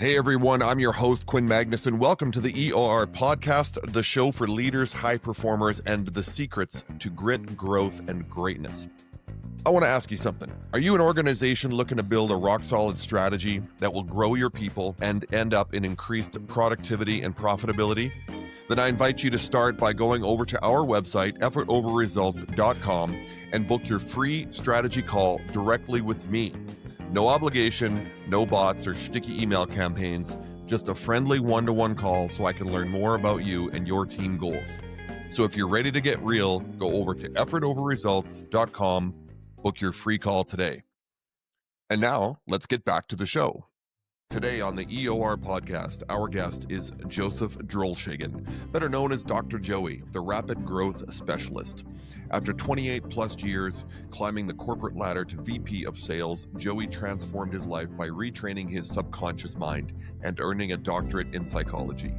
Hey everyone, I'm your host, Quinn Magnuson. Welcome to the EOR podcast, the show for leaders, high performers, and the secrets to grit, growth, and greatness. I want to ask you something. Are you an organization looking to build a rock-solid strategy that will grow your people and end up in increased productivity and profitability? Then I invite you to start by going over to our website, effortoverresults.com, and book your free strategy call directly with me. No obligation, no bots or sticky email campaigns, just a friendly one-to-one call so I can learn more about you and your team goals. So if you're ready to get real, go over to effortoverresults.com, book your free call today. And now, let's get back to the show. Today on the EOR podcast, our guest is Joseph Drolshagen, better known as Dr. Joey, the rapid growth specialist. After 28 plus years climbing the corporate ladder to VP of sales, Joey transformed his life by retraining his subconscious mind and earning a doctorate in psychology.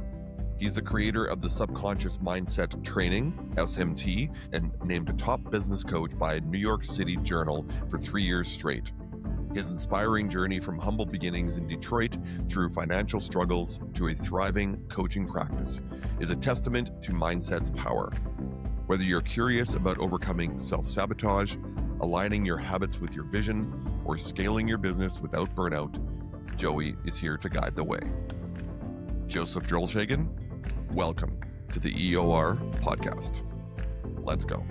He's the creator of the Subconscious Mindset Training, SMT, and named a top business coach by New York City Journal for 3 years straight. His inspiring journey from humble beginnings in Detroit through financial struggles to a thriving coaching practice is a testament to mindset's power. Whether you're curious about overcoming self-sabotage, aligning your habits with your vision, or scaling your business without burnout, Joey is here to guide the way. Joseph Drolshagen, welcome to the EOR podcast. Let's go.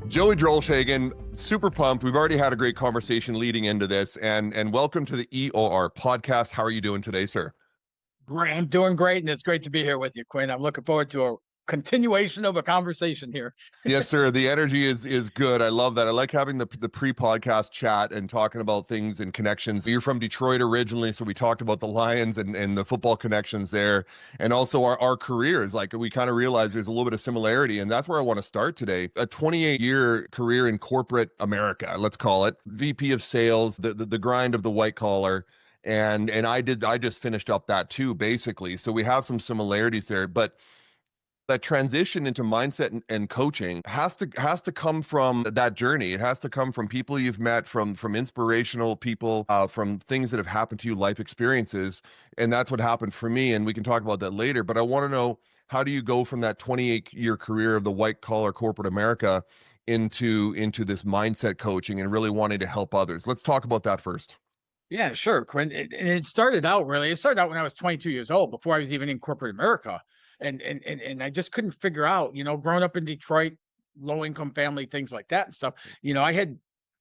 Joey Drolshagen, super pumped. We've already had a great conversation leading into this, and welcome to the EOR podcast. How are you doing today, sir? Great. I'm doing great, and it's great to be here with you, Quinn. I'm looking forward to a continuation of a conversation here. Yes, sir. The energy is good. I love that. I like having the pre-podcast chat and talking about things and connections. You're from Detroit originally, so we talked about the Lions and the football connections there, and also our careers. Like, we kind of realized there's a little bit of similarity, and that's where I want to start today. A 28-year career in corporate America, let's call it, VP of sales, the grind of the white collar. And I just finished up that too, basically. So we have some similarities there, but that transition into mindset and coaching has to come from that journey. It has to come from people you've met, from inspirational people, from things that have happened to you, life experiences. And that's what happened for me. And we can talk about that later. But I want to know, how do you go from that 28-year career of the white collar corporate America into this mindset coaching and really wanting to help others? Let's talk about that first. Yeah, sure, Quinn. It started out when I was 22 years old, before I was even in corporate America. And I just couldn't figure out, growing up in Detroit, low income family, things like that and stuff. I had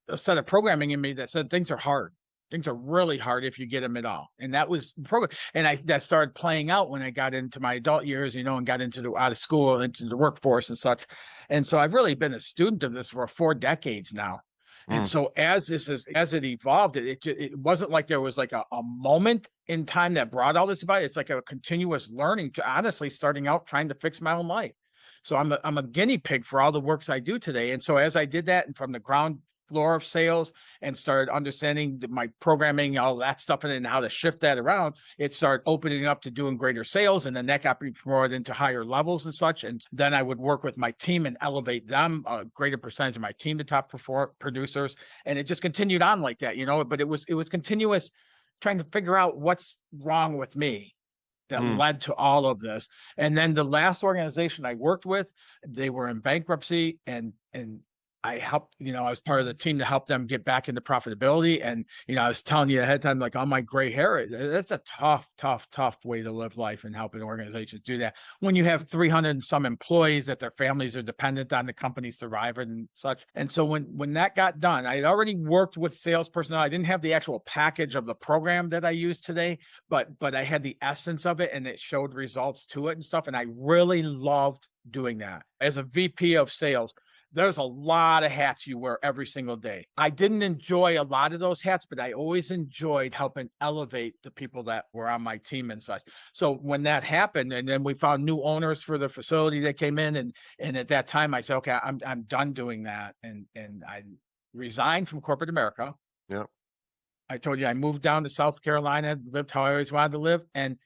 a set of programming in me that said things are hard. Things are really hard if you get them at all. And that was program. And that started playing out when I got into my adult years, and got out of school, into the workforce and such. And so I've really been a student of this for 4 decades now. And so as it evolved, it wasn't like there was like a moment in time that brought all this about. It's like a continuous learning, to honestly starting out trying to fix my own life. So I'm a guinea pig for all the works I do today. And so as I did that, and from the ground floor of sales, and started understanding my programming, all that stuff, and then how to shift that around, it started opening up to doing greater sales. And then that got me promoted into higher levels and such. And then I would work with my team and elevate them, a greater percentage of my team to top producers. And it just continued on like that, but it was continuous, trying to figure out what's wrong with me that led to all of this. And then the last organization I worked with, they were in bankruptcy, and I helped, I was part of the team to help them get back into profitability. And, I was telling you ahead of time, like, on my gray hair, that's a tough way to live life, and helping organizations do that when you have 300 and some employees that their families are dependent on the company surviving and such. And so when that got done, I had already worked with sales personnel. I didn't have the actual package of the program that I use today, but I had the essence of it, and it showed results to it and stuff. And I really loved doing that. As a VP of sales, there's a lot of hats you wear every single day. I didn't enjoy a lot of those hats, but I always enjoyed helping elevate the people that were on my team and such. So when that happened, and then we found new owners for the facility that came in, and at that time I said, okay, I'm done doing that. And I resigned from corporate America. Yeah. I told you I moved down to South Carolina, lived how I always wanted to live, and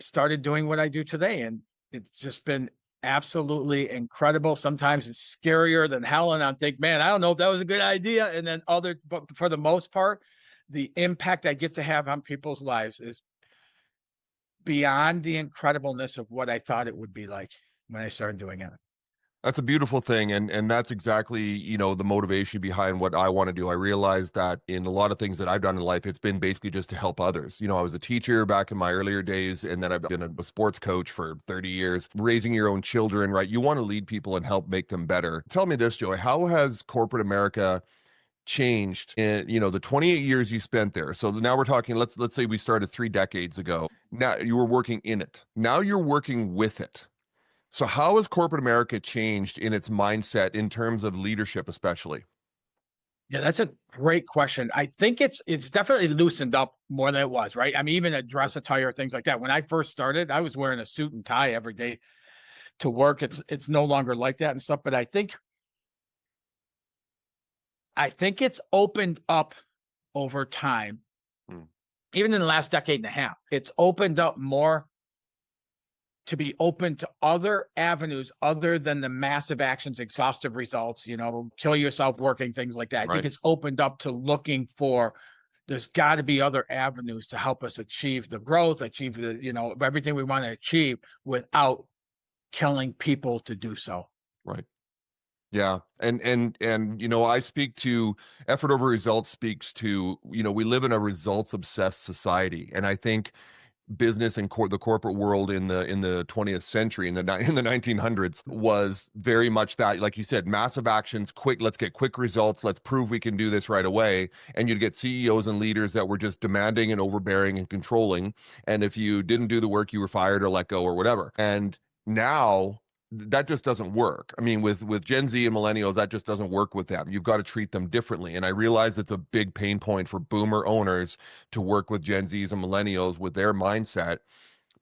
started doing what I do today. And it's just been absolutely incredible. Sometimes it's scarier than hell, and I think, man, I don't know if that was a good idea. And then but for the most part, the impact I get to have on people's lives is beyond the incredibleness of what I thought it would be like when I started doing it. That's a beautiful thing, and that's exactly, the motivation behind what I want to do. I realize that in a lot of things that I've done in life, it's been basically just to help others. I was a teacher back in my earlier days, and then I've been a sports coach for 30 years, raising your own children, right? You want to lead people and help make them better. Tell me this, Joey, how has corporate America changed in, the 28 years you spent there? So now we're talking, let's say we started 3 decades ago. Now you were working in it. Now you're working with it. So how has corporate America changed in its mindset in terms of leadership, especially? Yeah, that's a great question. I think it's definitely loosened up more than it was, right? I mean, even a dress attire, things like that. When I first started, I was wearing a suit and tie every day to work. It's no longer like that and stuff. But I think it's opened up over time. Hmm. Even in the last decade and a half, it's opened up more to be open to other avenues other than the massive actions, exhaustive results, kill yourself working, things like that. I think Right. it's opened up to looking for, there's got to be other avenues to help us achieve the growth, achieve the, everything we want to achieve without killing people to do so. Right. Yeah. And I speak to effort over results speaks to, we live in a results obsessed society. And I think business and the corporate world in the 20th century, in the 1900s, was very much that, like you said, massive actions, quick, let's get quick results, let's prove we can do this right away. And you'd get CEOs and leaders that were just demanding and overbearing and controlling, and if you didn't do the work, you were fired or let go or whatever. And now that just doesn't work. I mean, with Gen Z and millennials, that just doesn't work with them. You've got to treat them differently. And I realize it's a big pain point for boomer owners to work with Gen Zs and millennials with their mindset.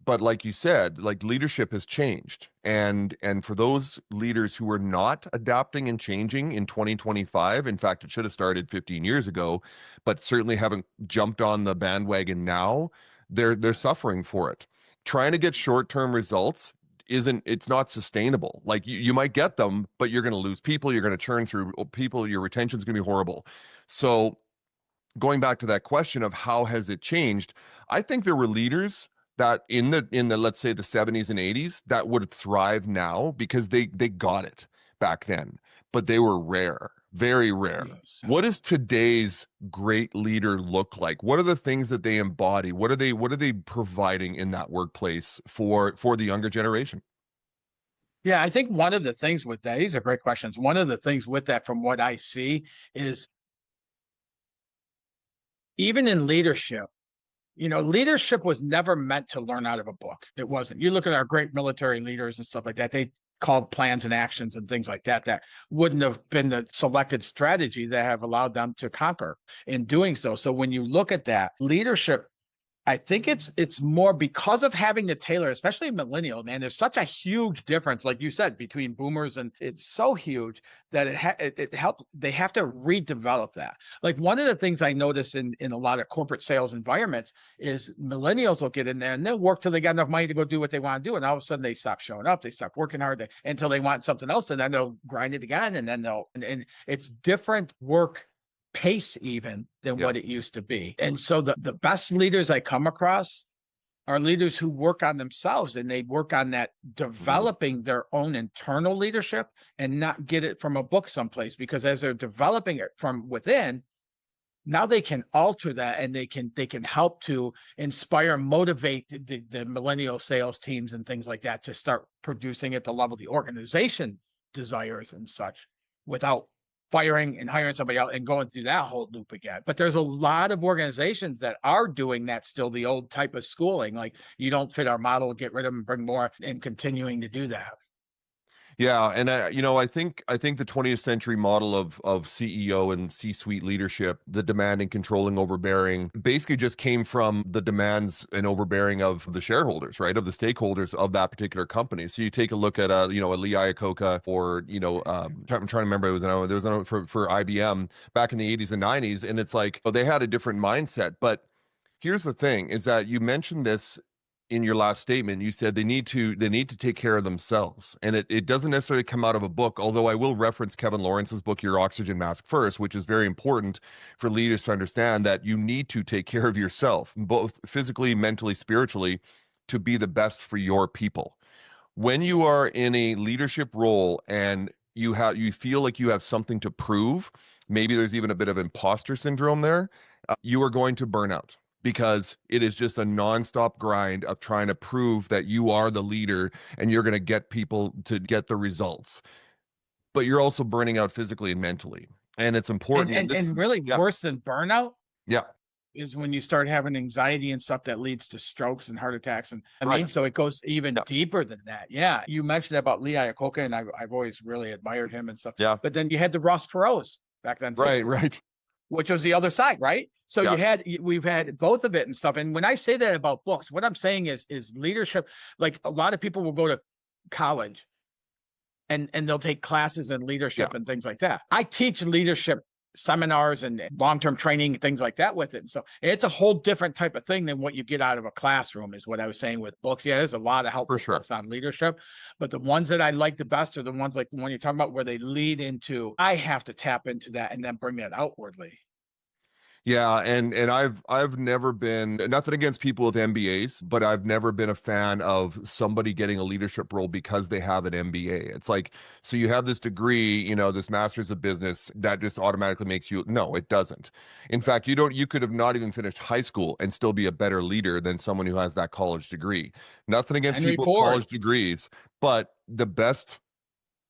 But like you said, like, leadership has changed. And for those leaders who are not adapting and changing in 2025, in fact, it should have started 15 years ago, but certainly haven't jumped on the bandwagon now, they're suffering for it. Trying to get short-term results it's not sustainable. Like, you might get them, but you're going to lose people, you're going to churn through people, your retention's going to be horrible. So going back to that question of how has it changed, I think there were leaders that in the let's say the 70s and 80s that would thrive now because they got it back then, but they were rare, very rare. Yes. What does today's great leader look like? What are the things that they embody? What are they providing in that workplace for the younger generation? Yeah, I think one of the things with that, these are great questions. One of the things with that, from what I see, is even in leadership, leadership was never meant to learn out of a book. It wasn't. You look at our great military leaders and stuff like that, they called plans and actions and things like that wouldn't have been the selected strategy that have allowed them to conquer in doing so. So when you look at that leadership, I think it's more because of having to tailor, especially millennial, man. There's such a huge difference, like you said, between boomers, and it's so huge that it helped. They have to redevelop that. Like, one of the things I notice in a lot of corporate sales environments is millennials will get in there and they'll work till they got enough money to go do what they want to do, and all of a sudden they stop showing up, they stop working hard until they want something else, and then they'll grind it again, and then and it's different work pace even than Yeah. what it used to be. And so the best leaders I come across are leaders who work on themselves, and they work on that, developing their own internal leadership, and not get it from a book someplace, because as they're developing it from within, now they can alter that, and they can help to inspire, motivate the millennial sales teams and things like that to start producing at the level the organization desires and such, without firing and hiring somebody else and going through that whole loop again. But there's a lot of organizations that are doing that still, the old type of schooling, like, you don't fit our model, get rid of them, bring more, and continuing to do that. Yeah, and I think the 20th century model of CEO and C-suite leadership, the demanding, controlling, overbearing, basically just came from the demands and overbearing of the shareholders, right, of the stakeholders of that particular company. So you take a look at a Lee Iacocca, or I'm trying to remember, there was for IBM back in the 80s and 90s, and it's like, oh, they had a different mindset. But here's the thing: is that you mentioned this in your last statement, you said they need to take care of themselves. And it doesn't necessarily come out of a book, although I will reference Kevin Lawrence's book, Your Oxygen Mask First, which is very important for leaders to understand that you need to take care of yourself, both physically, mentally, spiritually, to be the best for your people. When you are in a leadership role and you feel like you have something to prove, maybe there's even a bit of imposter syndrome there, you are going to burn out, because it is just a nonstop grind of trying to prove that you are the leader and you're going to get people to get the results. But you're also burning out physically and mentally. And it's important. And really yeah, worse than burnout yeah, is when you start having anxiety and stuff that leads to strokes and heart attacks. And I mean, right. so it goes even Yeah, deeper than that. Yeah. You mentioned about Lee Iacocca, and I've always really admired him and stuff. yeah, But then you had the Ross Perot's back then too, right. which was the other side, right? So Yeah, we've had both of it and stuff. And when I say that about books, what I'm saying is leadership. Like a lot of people will go to college and they'll take classes in leadership yeah, and things like that. I teach leadership seminars and long-term training, things like that with it. And so it's a whole different type of thing than what you get out of a classroom, is what I was saying with books. Yeah, there's a lot of for helpful sure. books on leadership, but the ones that I like the best are the ones like the one you're talking about, where they lead into, I have to tap into that and then bring that outwardly. Yeah, and I've never been, nothing against people with MBAs, but I've never been a fan of somebody getting a leadership role because they have an MBA. It's like, so you have this degree, this master's of business, that just automatically makes you, no, it doesn't. In fact, you could have not even finished high school and still be a better leader than someone who has that college degree. Nothing against Henry people with Ford. college degrees, but the best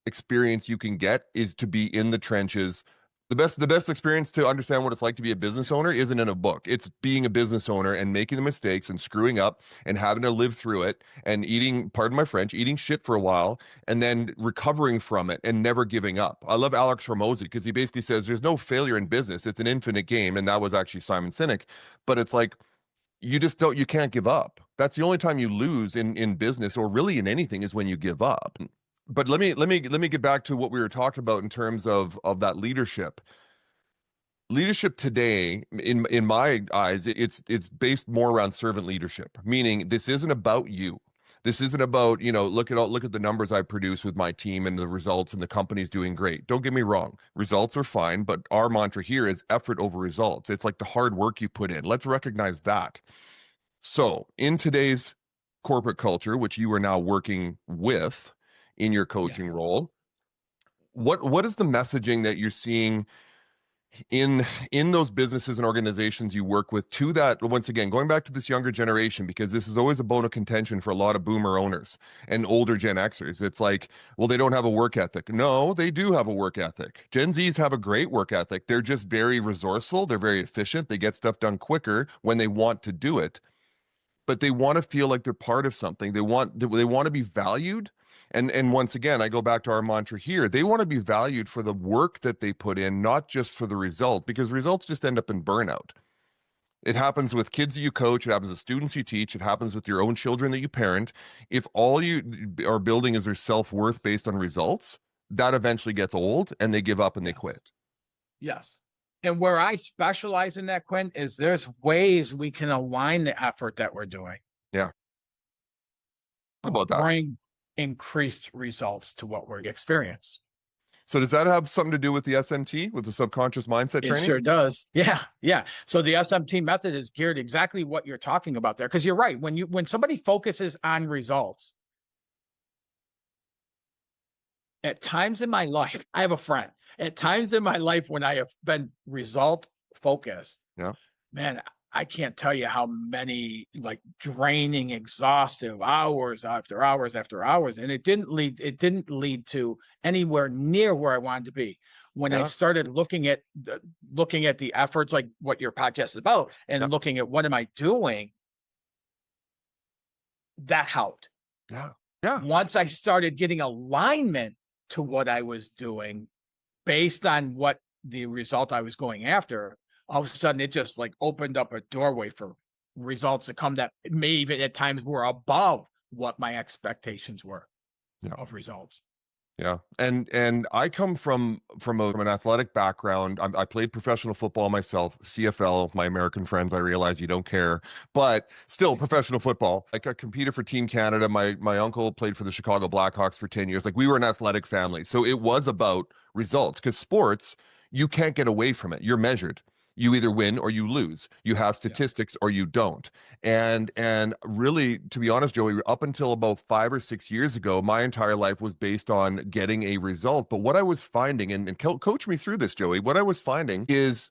experience you can get is to be in the trenches. The best experience to understand what it's like to be a business owner isn't in a book. It's being a business owner and making the mistakes and screwing up and having to live through it and eating, pardon my French, eating shit for a while and then recovering from it and never giving up. I love Alex Hormozi because he basically says there's no failure in business. It's an infinite game. And that was actually Simon Sinek. But it's like, you can't give up. That's the only time you lose in business, or really in anything, is when you give up. But let me get back to what we were talking about in terms of that leadership. Leadership today, in my eyes, it's based more around servant leadership, meaning this isn't about you. This isn't about, look at the numbers I produce with my team and the results, and the company's doing great. Don't get me wrong. Results are fine, but our mantra here is effort over results. It's like the hard work you put in. Let's recognize that. So, in today's corporate culture, which you are now working with in your Yeah. coaching role, what is the messaging that you're seeing in those businesses and organizations you work with, to that, once again, going back to this younger generation, because this is always a bone of contention for a lot of boomer owners and older Gen Xers. It's like, well, they don't have a work ethic. No, they do have a work ethic. Gen Zs have a great work ethic. They're just very resourceful. They're very efficient. They get stuff done quicker when they want to do it, but they want to feel like they're part of something. They want to be valued. And once again, I go back to our mantra here. They want to be valued for the work that they put in, not just for the result, because results just end up in burnout. It happens with kids that you coach. It happens with students you teach. It happens with your own children that you parent. If all you are building is their self-worth based on results, that eventually gets old and they give up and they Yes. quit. Yes. And where I specialize in that, Quinn, is there's ways we can align the effort that we're doing. Yeah. How about that? Bring increased results to what we're experiencing. So does that have something to do with the SMT, with the subconscious mindset training? It sure does. Yeah. Yeah. So the SMT method is geared exactly what you're talking about there. Because you're right. When somebody focuses on results, at times in my life, I have a friend. At times in my life when I have been result focused, Yeah. man, I can't tell you how many like draining, exhaustive hours after hours after hours. And it didn't lead to anywhere near where I wanted to be. When I started looking at the efforts, like what your podcast is about, and looking at what am I doing, that helped. Yeah. Yeah. Once I started getting alignment to what I was doing based on what the result I was going after, all of a sudden it just like opened up a doorway for results to come that may even at times were above what my expectations were of results. Yeah. And I come from an athletic background. I played professional football myself, CFL, my American friends, I realize you don't care, but still professional football. Like I competed for Team Canada. My uncle played for the Chicago Blackhawks for 10 years. Like we were an athletic family. So it was about results because sports, you can't get away from it. You're measured. You either win or you lose. You have Yeah. statistics or you don't. And really, to be honest, Joey, up until about 5 or 6 years ago, my entire life was based on getting a result. But what I was finding, and coach me through this, Joey, what I was finding is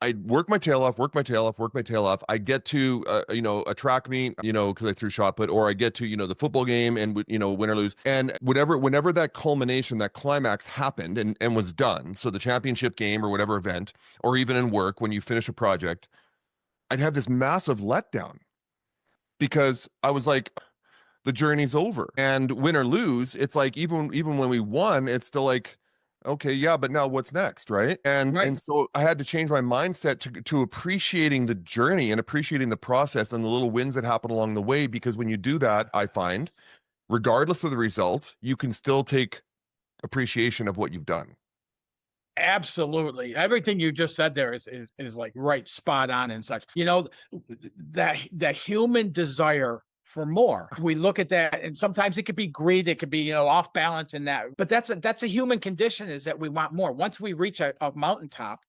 I work my tail off, work my tail off, work my tail off. I get to, a track meet, because I threw shot put, or I get to, the football game and, win or lose. And whenever that culmination, that climax happened and was done, so the championship game or whatever event, or even in work, when you finish a project, I'd have this massive letdown because I was like, the journey's over. And win or lose, it's like even when we won, it's still like, okay, yeah, but now what's next, right? And Right. and so I had to change my mindset to appreciating the journey and appreciating the process and the little wins that happen along the way. Because when you do that, I find, regardless of the result, you can still take appreciation of what you've done. Absolutely. Everything you just said there is like right, spot on and such. You know, that human desire for more. We look at that, and sometimes it could be greed, it could be, off balance in that. But that's a human condition, is that we want more. Once we reach a mountaintop,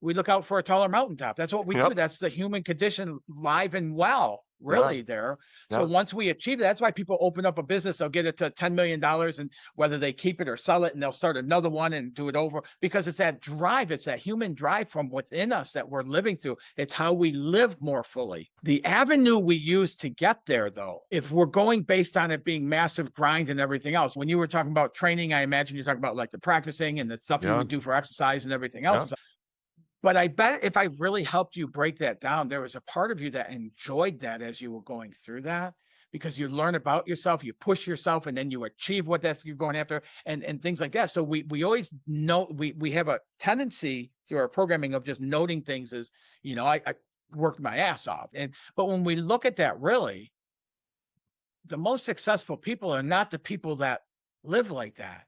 we look out for a taller mountaintop. That's what we do. Yep. That's the human condition, live and well, really there. So Yeah. once we achieve that, that's why people open up a business. They'll get it to $10 million, and whether they keep it or sell it, and they'll start another one and do it over, because it's that drive. It's that human drive from within us that we're living through. It's how we live more fully. The avenue we use to get there, though, if we're going based on it being massive grind and everything else, when you were talking about training, I imagine you're talking about like the practicing and the stuff you Yeah. would do for exercise and everything Yeah. else. But I bet if I really helped you break that down, there was a part of you that enjoyed that as you were going through that, because you learn about yourself, you push yourself, and then you achieve what that's you're going after, and things like that. So we always know, we have a tendency through our programming of just noting things as, I worked my ass off. But when we look at that, really, the most successful people are not the people that live like that.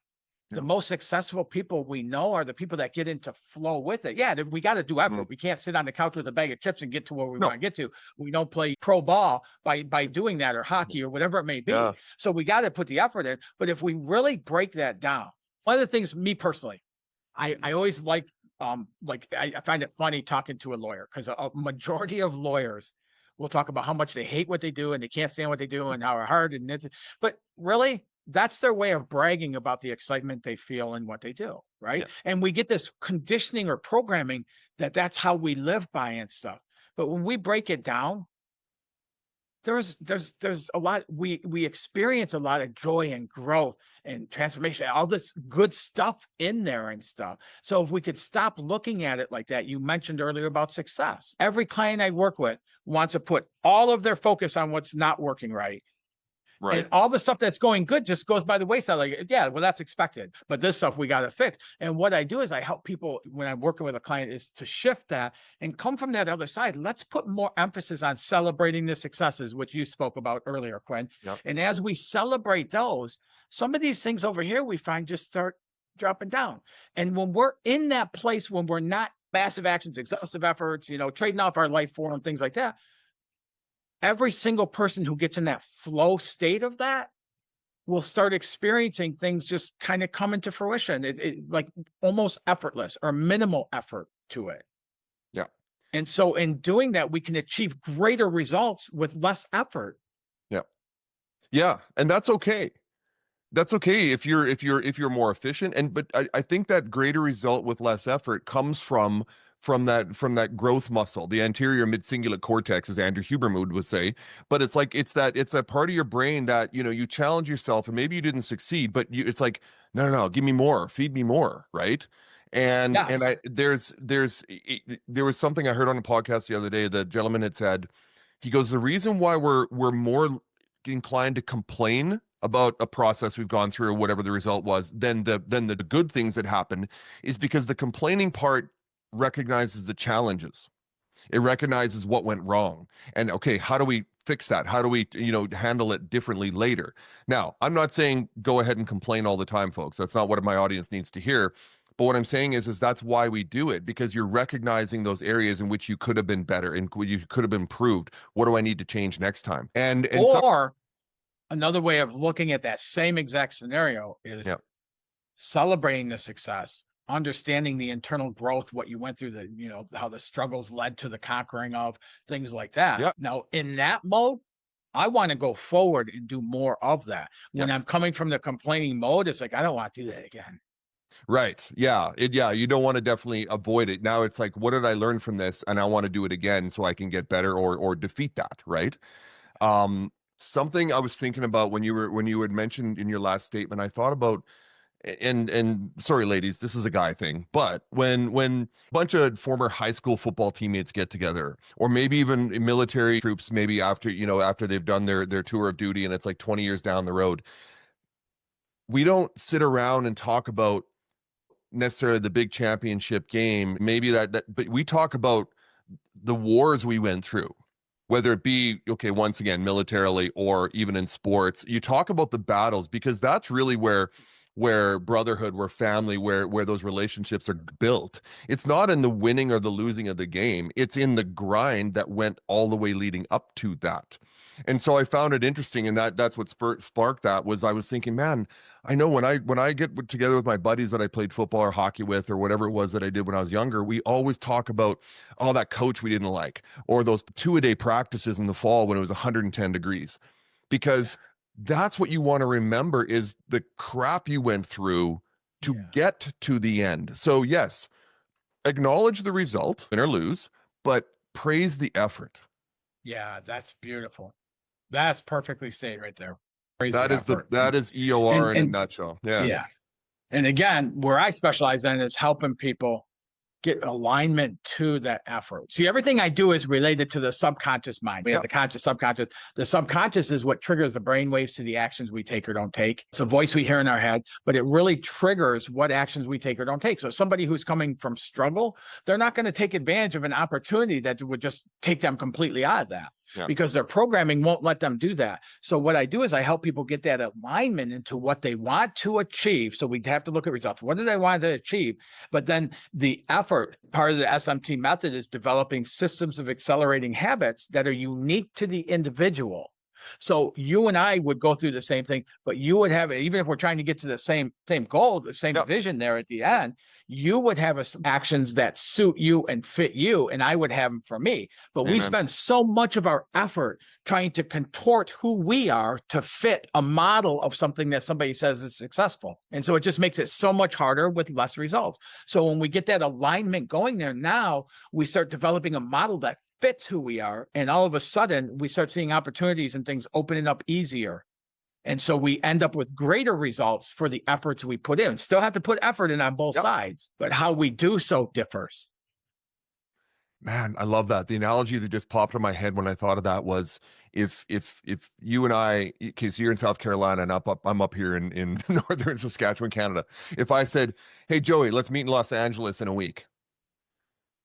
The most successful people we know are the people that get into flow with it. Yeah, we got to do effort. We can't sit on the couch with a bag of chips and get to where we No. want to get to. We don't play pro ball by doing that, or hockey, or whatever it may be. Yeah. So we got to put the effort in. But if we really break that down, one of the things, me personally, I always like I find it funny talking to a lawyer, because a majority of lawyers will talk about how much they hate what they do and they can't stand what they do and how hard and it's, but really, that's their way of bragging about the excitement they feel in what they do, right? Yeah. And we get this conditioning or programming that's how we live by and stuff. But when we break it down, there's a lot, we experience a lot of joy and growth and transformation, all this good stuff in there and stuff. So if we could stop looking at it like that, you mentioned earlier about success. Every client I work with wants to put all of their focus on what's not working right. Right. And all the stuff that's going good just goes by the wayside. Like, yeah, well, that's expected, but this stuff we got to fix. And what I do is I help people when I'm working with a client is to shift that and come from that other side. Let's put more emphasis on celebrating the successes, which you spoke about earlier, Quinn. Yep. And as we celebrate those, some of these things over here we find just start dropping down. And when we're in that place, when we're not massive actions, exhaustive efforts, trading off our life for them, things like that, every single person who gets in that flow state of that will start experiencing things just kind of come into fruition. It like almost effortless or minimal effort to it. Yeah. And so in doing that, we can achieve greater results with less effort. Yeah. Yeah. And that's okay. That's okay if you're more efficient. But I think that greater result with less effort comes from that growth muscle, the anterior mid-cingulate cortex, as Andrew Huberman would say. But it's that part of your brain that, you challenge yourself and maybe you didn't succeed, but it's like, no, give me more, feed me more. Right. And Yes. there was something I heard on a podcast the other day. The gentleman had said, he goes, the reason why we're more inclined to complain about a process we've gone through or whatever the result was than the good things that happen is because the complaining part recognizes the challenges. It recognizes what went wrong. And okay, how do we fix that? How do we, handle it differently later? Now, I'm not saying go ahead and complain all the time, folks. That's not what my audience needs to hear. But what I'm saying is that's why we do it, because you're recognizing those areas in which you could have been better and you could have improved. What do I need to change next time? Or another way of looking at that same exact scenario is celebrating the success, understanding the internal growth, what you went through, how the struggles led to the conquering of things like that. Yep. Now, in that mode, I want to go forward and do more of that. When I'm coming from the complaining mode, it's like, I don't want to do that again. Right. Yeah. You don't want to definitely avoid it. Now it's like, what did I learn from this? And I want to do it again so I can get better or defeat that. Right. Something I was thinking about when you had mentioned in your last statement, I thought about, and sorry, ladies, this is a guy thing, but when a bunch of former high school football teammates get together, or maybe even military troops, maybe after they've done their tour of duty and it's like 20 years down the road, we don't sit around and talk about necessarily the big championship game, maybe but we talk about the wars we went through, whether it be, once again, militarily or even in sports. You talk about the battles, because that's really where brotherhood, where family, where those relationships are built. It's not in the winning or the losing of the game. It's in the grind that went all the way leading up to that. And so I found it interesting, and that's what sparked that. Was I was thinking, man, I know when I get together with my buddies that I played football or hockey with, or whatever it was that I did when I was younger, we always talk about, that coach we didn't like, or those 2-a-day practices in the fall when it was 110 degrees, because that's what you want to remember, is the crap you went through to get to the end. So yes, acknowledge the result, win or lose, but praise the effort. Yeah, that's beautiful. That's perfectly stated right there. That is EOR in a nutshell. Yeah. And again, where I specialize in is helping people get alignment to that effort. See, everything I do is related to the subconscious mind. We have the conscious, subconscious. The subconscious is what triggers the brain waves to the actions we take or don't take. It's a voice we hear in our head, but it really triggers what actions we take or don't take. So somebody who's coming from struggle, they're not going to take advantage of an opportunity that would just take them completely out of that. Because their programming won't let them do that. So what I do is I help people get that alignment into what they want to achieve. So we have to look at results. What do they want to achieve? But then the effort, part of the SMT method, is developing systems of accelerating habits that are unique to the individual. So you and I would go through the same thing, but you would have, even if we're trying to get to the same goal, the same vision there at the end, you would have actions that suit you and fit you, and I would have them for me. But we spend so much of our effort trying to contort who we are to fit a model of something that somebody says is successful. And so it just makes it so much harder with less results. So when we get that alignment going there, now we start developing a model that fits who we are. And all of a sudden we start seeing opportunities and things opening up easier. And so we end up with greater results for the efforts we put in. Still have to put effort in on both sides, but how we do so differs. Man, I love that. The analogy that just popped in my head when I thought of that was, if you and I, because you're in South Carolina and I'm up here in northern Saskatchewan, Canada. If I said, hey, Joey, let's meet in Los Angeles in a week,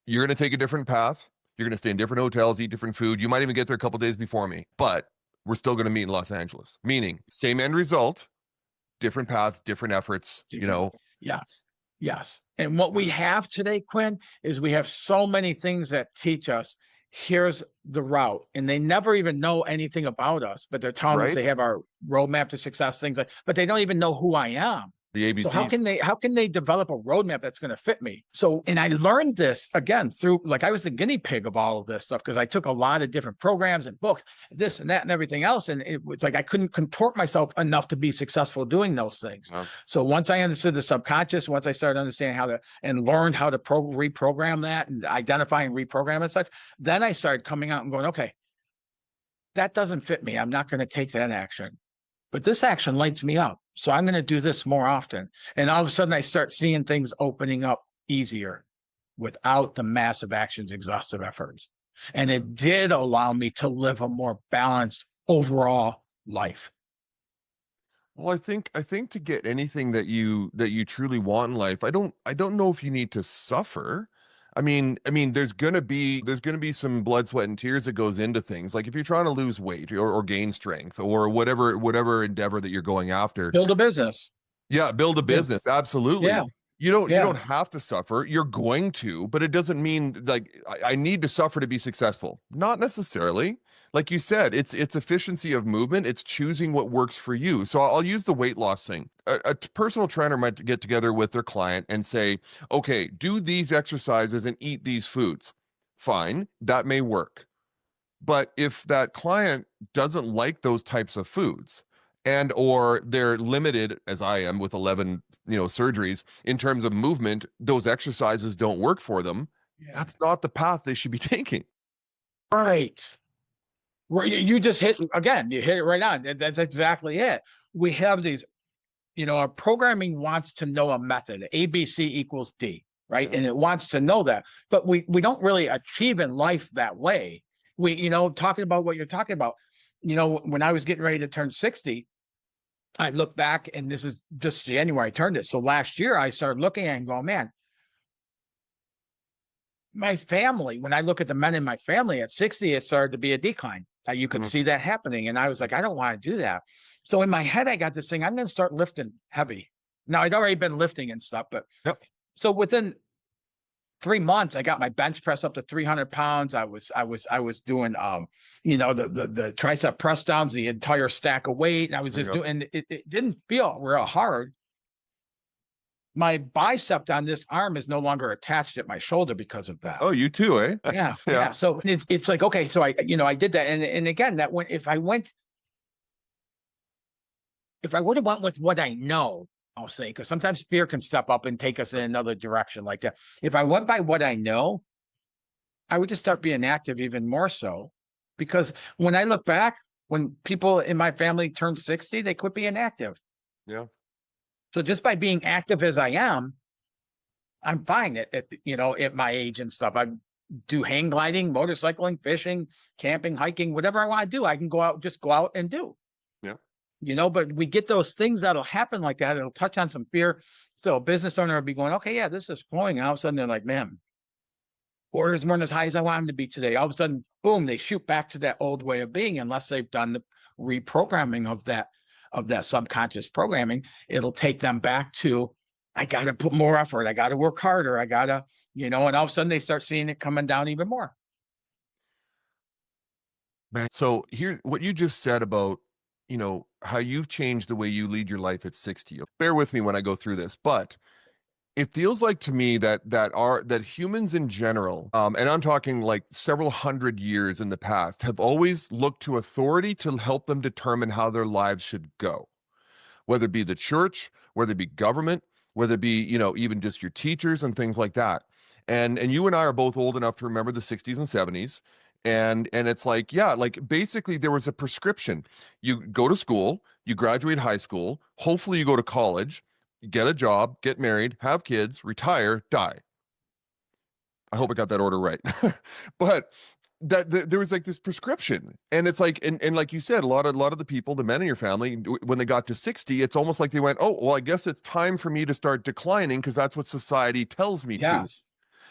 you're going to take a different path. You're going to stay in different hotels, eat different food. You might even get there a couple days before me, but we're still going to meet in Los Angeles, meaning same end result, different paths, different efforts, Yes. And what we have today, Quinn, is we have so many things that teach us, here's the route. And they never even know anything about us, but they're telling us they have our roadmap to success, things like, but they don't even know who I am. The ABCs. So how can they develop a roadmap that's going to fit me? So, and I learned this again through, like, I was the guinea pig of all of this stuff, because I took a lot of different programs and books, this and that and everything else. And it was like, I couldn't contort myself enough to be successful doing those things. So once I understood the subconscious, once I started understanding how to, and learned how to reprogram that and identify and reprogram and such, then I started coming out and going, okay, that doesn't fit me. I'm not going to take that action. But this action lights me up. So I'm going to do this more often. And all of a sudden I start seeing things opening up easier without the massive actions, exhaustive efforts. And it did allow me to live a more balanced overall life. Well, I think to get anything that you truly want in life, I don't know if you need to suffer. There's gonna be some blood, sweat, and tears that goes into things. Like if you're trying to lose weight or gain strength or whatever endeavor that you're going after. Build a business. Yeah, build a Yeah. business. Absolutely. Yeah. You Yeah. don't have to suffer. You're going to, but it doesn't mean like I need to suffer to be successful. Not necessarily. Like you said, it's efficiency of movement. It's choosing what works for you. So I'll use the weight loss thing. A personal trainer might get together with their client and say, okay, do these exercises and eat these foods. Fine, that may work. But if that client doesn't like those types of foods, and or they're limited, as I am with 11 surgeries in terms of movement, those exercises don't work for them, Yeah. that's not the path they should be taking. Right. You just hit again, you hit it right on. That's exactly it. We have these, our programming wants to know a method, ABC equals D, right? Yeah. And it wants to know that, but we don't really achieve in life that way. Talking about what you're talking about, when I was getting ready to turn 60, I look back, and this is just January I turned it. So last year I started looking at it and going, man, my family, when I look at the men in my family at 60, it started to be a decline. You could see that happening. And I was like, I don't want to do that. So in my head, I got this thing, I'm going to start lifting heavy. Now I'd already been lifting and stuff, but so within 3 months, I got my bench press up to 300 pounds. I was doing, the tricep press downs, the entire stack of weight. And I was just doing, and it didn't feel real hard. My bicep on this arm is no longer attached at my shoulder because of that. Oh, you too, eh? Yeah. So it's like, okay, so I did that. And again, that went, if I would have went with what I know, I'll say, because sometimes fear can step up and take us in another direction like that. If I went by what I know, I would just start being active even more so. Because when I look back, when people in my family turned 60, they quit being active. Yeah. So just by being active as I am, I'm fine at my age and stuff. I do hang gliding, motorcycling, fishing, camping, hiking, whatever I want to do. I can go out and do. Yeah. But we get those things that'll happen like that. It'll touch on some fear. So a business owner will be going, okay, yeah, this is flowing. And all of a sudden they're like, man, orders weren't as high as I want them to be today. All of a sudden, boom, they shoot back to that old way of being, unless they've done the reprogramming of that subconscious programming. It'll take them back to, I got to put more effort. I got to work harder. I got to, and all of a sudden they start seeing it coming down even more. So here, what you just said about, how you've changed the way you lead your life at 60. Bear with me when I go through this, but it feels like to me that humans in general, and I'm talking like several hundred years in the past, have always looked to authority to help them determine how their lives should go, whether it be the church, whether it be government, whether it be, even just your teachers and things like that. And you and I are both old enough to remember the 60s and 70s. And it's like, yeah, like basically there was a prescription. You go to school, you graduate high school, hopefully you go to college, get a job, get married, have kids, retire, die. I hope I got that order right. But there was like this prescription, and it's like, and like you said, a lot of the people, the men in your family, when they got to 60, it's almost like they went, oh, well, I guess it's time for me to start declining because that's what society tells me to.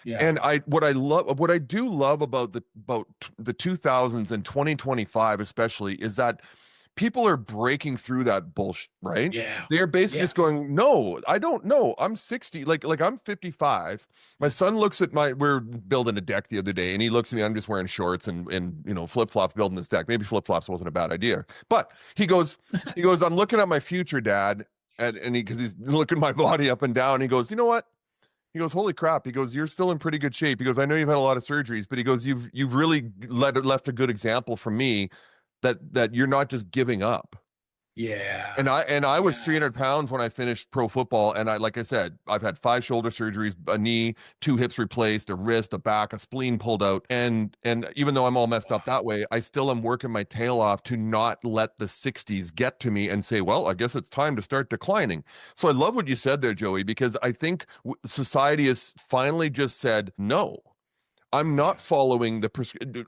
Yeah. And what I do love about the 2000s and 2025 especially is that people are breaking through that bullshit, right? Yeah. They're basically just going, no, I don't know. I'm 60, like I'm 55. My son looks at we're building a deck the other day, and he looks at me, I'm just wearing shorts and flip-flops building this deck. Maybe flip-flops wasn't a bad idea. But he goes, I'm looking at my future, Dad, and because he's looking my body up and down. He goes, you know what? He goes, holy crap. He goes, you're still in pretty good shape. He goes, I know you've had a lot of surgeries, but he goes, you've really left a good example for me that you're not just giving up. Yeah. And I was 300 pounds when I finished pro football. And like I said, I've had 5 shoulder surgeries, a knee, 2 hips replaced, a wrist, a back, a spleen pulled out. And even though I'm all messed up that way, I still am working my tail off to not let the 60s get to me and say, well, I guess it's time to start declining. So I love what you said there, Joey, because I think society has finally just said, no, I'm not following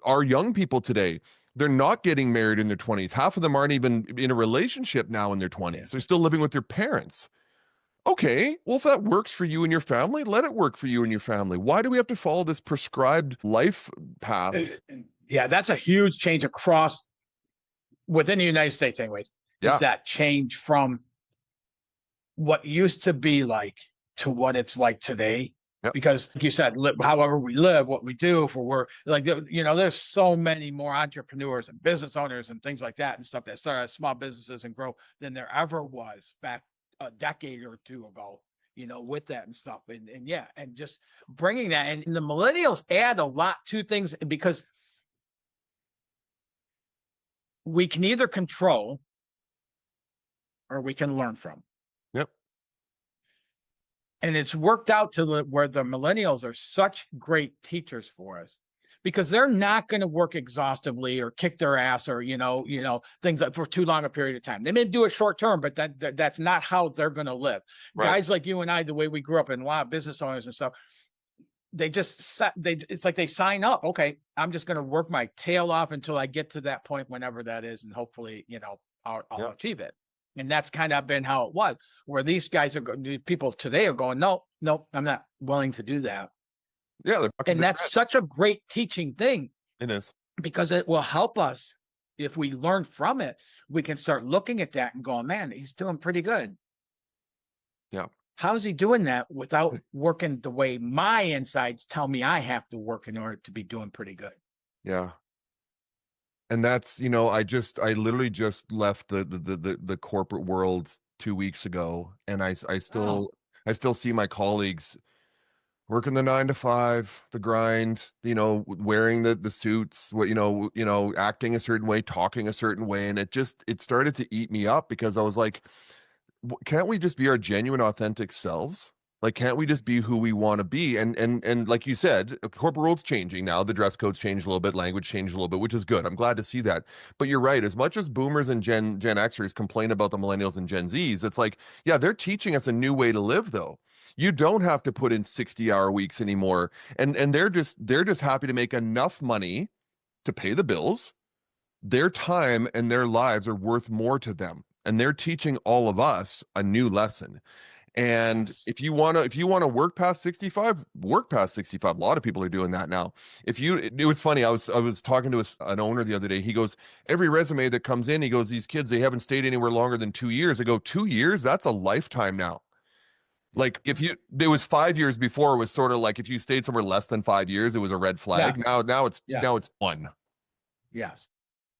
our young people today. They're not getting married in their 20s. Half of them aren't even in a relationship now in their 20s. They're still living with their parents. Okay, well, if that works for you and your family, let it work for you and your family. Why do we have to follow this prescribed life path? Yeah, that's a huge change across within the United States, anyways. Is Yeah. that change from what used to be like to what it's like today? Yep. Because like you said, however we live, what we do, if we're like, there's so many more entrepreneurs and business owners and things like that and stuff that start as small businesses and grow than there ever was back a decade or two ago, with that and stuff. And yeah, and just bringing that. And the millennials add a lot to things because we can either control or we can learn from. Yep. And it's worked out to where the millennials are such great teachers for us because they're not going to work exhaustively or kick their ass or, things like for too long a period of time. They may do it short term, but that's not how they're going to live. Right. Guys like you and I, the way we grew up, and a lot of business owners and stuff, it's like they sign up. Okay, I'm just going to work my tail off until I get to that point, whenever that is. And hopefully, I'll achieve it. And that's kind of been how it was, where these guys people today are going, no, I'm not willing to do that. Yeah. And that's such a great teaching thing. It is. Because it will help us. If we learn from it, we can start looking at that and going, man, he's doing pretty good. Yeah. How is he doing that without working the way my insides tell me I have to work in order to be doing pretty good? Yeah. And that's, I literally just left the corporate world 2 weeks ago, and I still see my colleagues working the 9 to 5, the grind, wearing the suits, acting a certain way, talking a certain way. And it started to eat me up because I was like, can't we just be our genuine, authentic selves? Like, can't we just be who we want to be? And like you said, corporate world's changing now. The dress code's changed a little bit, language changed a little bit, which is good. I'm glad to see that. But you're right. As much as boomers and Gen Xers complain about the millennials and Gen Zs, it's like, yeah, they're teaching us a new way to live, though. You don't have to put in 60-hour weeks anymore. And they're just happy to make enough money to pay the bills. Their time and their lives are worth more to them. And they're teaching all of us a new lesson. And if you want to work past 65, work past 65. A lot of people are doing that now. It was funny. I was talking to an owner the other day. He goes, every resume that comes in, he goes, these kids, they haven't stayed anywhere longer than 2 years. I go, 2 years? That's a lifetime now. Like it was 5 years before. It was sort of like if you stayed somewhere less than 5 years, it was a red flag. Yeah. Now it's 1. Yes.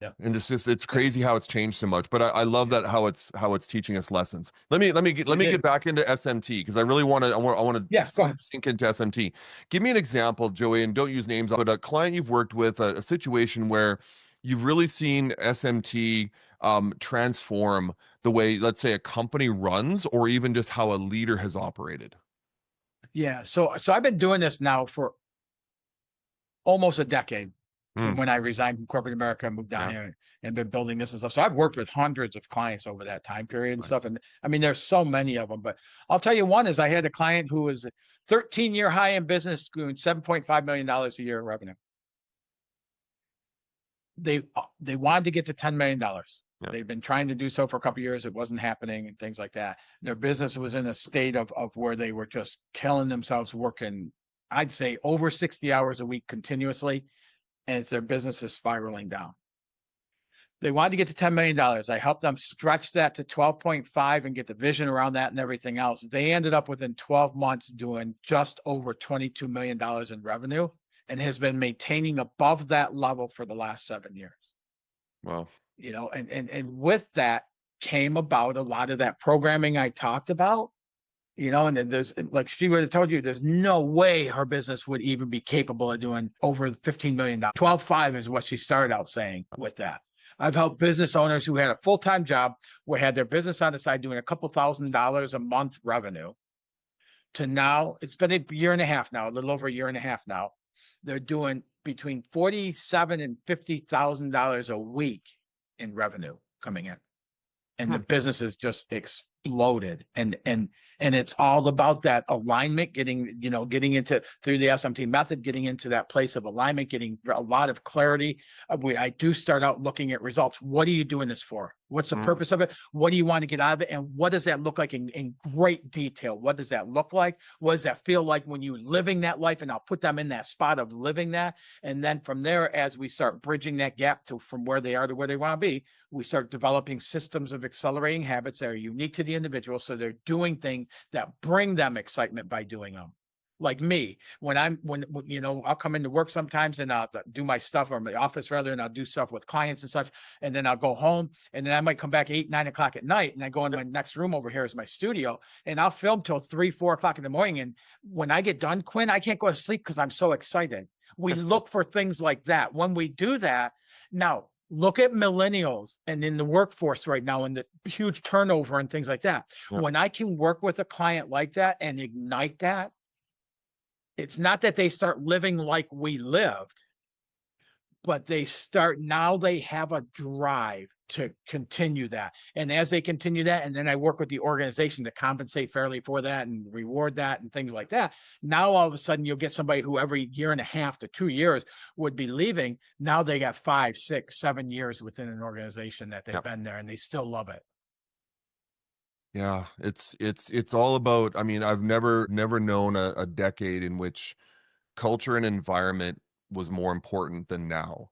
Yeah. And it's crazy how it's changed so much, but I love that how it's teaching us lessons. Let me get back into SMT because I really want to sink into SMT. Give me an example, Joey, and don't use names, but a client you've worked with, a situation where you've really seen SMT transform the way, let's say, a company runs, or even just how a leader has operated. Yeah. So I've been doing this now for almost a decade. From when I resigned from corporate America and moved down here and been building this and stuff. So I've worked with hundreds of clients over that time period and stuff. And I mean, there's so many of them, but I'll tell you one is I had a client who was 13-year high in business doing $7.5 million a year in revenue. They wanted to get to $10 million. Yeah. They've been trying to do so for a couple of years. It wasn't happening and things like that. Their business was in a state of where they were just killing themselves working, I'd say over 60 hours a week continuously. And their business is spiraling down. They wanted to get to $10 million. I helped them stretch that to 12.5 and get the vision around that and everything else. They ended up within 12 months doing just over $22 million in revenue and has been maintaining above that level for the last 7 years. Wow. And with that came about a lot of that programming I talked about. And then there's, like she would have told you, there's no way her business would even be capable of doing over $15 million. 12.5 is what she started out saying with that. I've helped business owners who had a full-time job, who had their business on the side doing a couple $1,000s a month revenue, to now, it's been a year and a half now, a little over a year and a half now. They're doing between $47,000 and $50,000 a week in revenue coming in. And the business is just exploded. And it's all about that alignment, getting into through the SMT method, getting into that place of alignment, getting a lot of clarity. I do start out looking at results. What are you doing this for? What's the purpose of it? What do you want to get out of it? And what does that look like in great detail? What does that look like? What does that feel like when you're living that life? And I'll put them in that spot of living that. And then from there, as we start bridging that gap to from where they are to where they want to be, we start developing systems of accelerating habits that are unique to the individual. So they're doing things that bring them excitement by doing them. Like me, when I'll come into work sometimes and I'll do my stuff, or my office rather, and I'll do stuff with clients and such. And then I'll go home, and then I might come back 8, 9 o'clock at night, and I go in my next room over here is my studio, and I'll film till 3, 4 o'clock in the morning. And when I get done, Quinn, I can't go to sleep because I'm so excited. We look for things like that. When we do that, now look at millennials and in the workforce right now and the huge turnover and things like that. Yeah. When I can work with a client like that and ignite that, it's not that they start living like we lived, but they have a drive to continue that. And as they continue that, and then I work with the organization to compensate fairly for that and reward that and things like that. Now, all of a sudden you'll get somebody who every 1.5 to 2 years would be leaving. Now they got 5, 6, 7 years within an organization that they've been there and they still love it. Yeah, it's all about, I mean, I've never known a decade in which culture and environment was more important than now,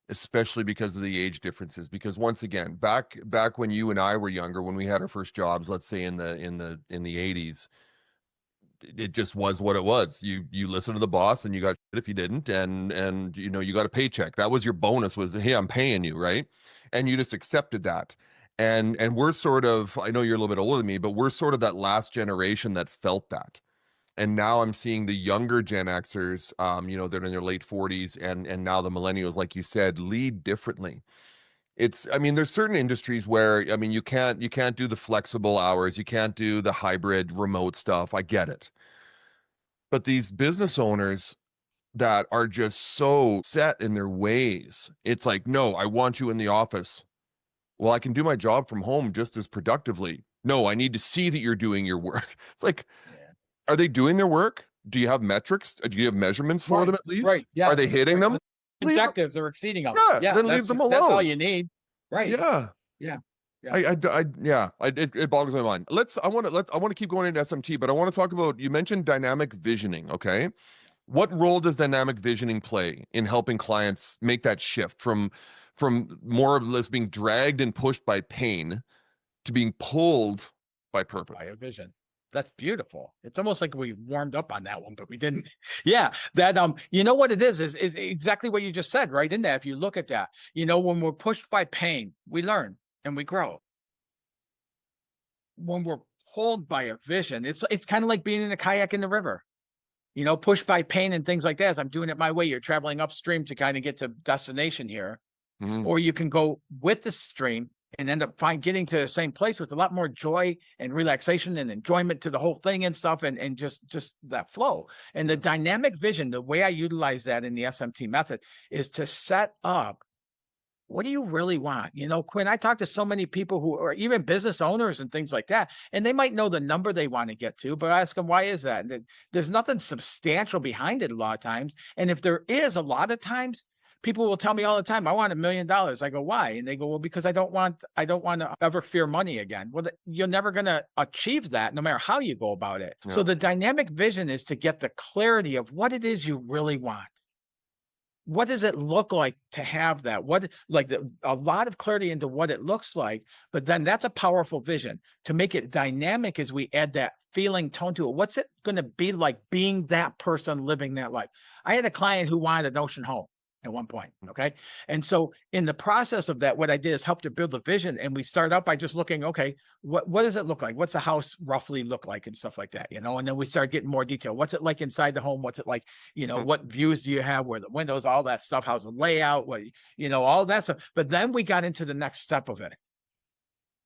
especially because of the age differences. Because once again, back when you and I were younger, when we had our first jobs, let's say in the 80s, it just was what it was. You listened to the boss and you got shit if you didn't, and you got a paycheck. That was your bonus, was, hey, I'm paying you, right? And you just accepted that. And we're sort of, I know you're a little bit older than me, but we're sort of that last generation that felt that. And now I'm seeing the younger Gen Xers, they're in their late 40s, and now the millennials, like you said, lead differently. There's certain industries where, you can't do the flexible hours, you can't do the hybrid remote stuff. I get it. But these business owners that are just so set in their ways, it's like, no, I want you in the office. Well, I can do my job from home just as productively. No, I need to see that you're doing your work. It's like, are they doing their work? Do you have metrics? Do you have measurements for them at least? Right. Yes. Are they hitting them? Objectives are exceeding them. Yeah. Then leave them alone. That's all you need. Right. Yeah. Yeah. It boggles my mind. I want to keep going into SMT, but I want to talk about, you mentioned dynamic visioning. Okay. What role does dynamic visioning play in helping clients make that shift from more or less being dragged and pushed by pain to being pulled by purpose? By a vision. That's beautiful. It's almost like we warmed up on that one, but we didn't. Yeah, that you know what it is exactly what you just said right in there. If you look at that, when we're pushed by pain, we learn and we grow. When we're pulled by a vision, it's kind of like being in a kayak in the river. Pushed by pain and things like that. As I'm doing it my way, you're traveling upstream to kind of get to destination here, or you can go with the stream and end up getting to the same place with a lot more joy and relaxation and enjoyment to the whole thing and stuff, and just that flow. And the dynamic vision, the way I utilize that in the SMT method is to set up, what do you really want? Quinn, I talk to so many people who are even business owners and things like that, and they might know the number they want to get to, but I ask them, why is that? And there's nothing substantial behind it a lot of times. And if there is, a lot of times, people will tell me all the time, I want $1 million. I go, why? And they go, well, because I don't want to ever fear money again. Well, you're never going to achieve that no matter how you go about it. Yeah. So the dynamic vision is to get the clarity of what it is you really want. What does it look like to have that? A lot of clarity into what it looks like, but then that's a powerful vision. To make it dynamic as we add that feeling tone to it. What's it going to be like being that person living that life? I had a client who wanted an ocean home at one point. Okay. And so in the process of that, what I did is help to build a vision. And we start out by just looking, okay, what does it look like? What's the house roughly look like and stuff like that, and then we start getting more detail. What's it like inside the home? What's it like, what views do you have? Where the windows, all that stuff, how's the layout, all that stuff. But then we got into the next step of it.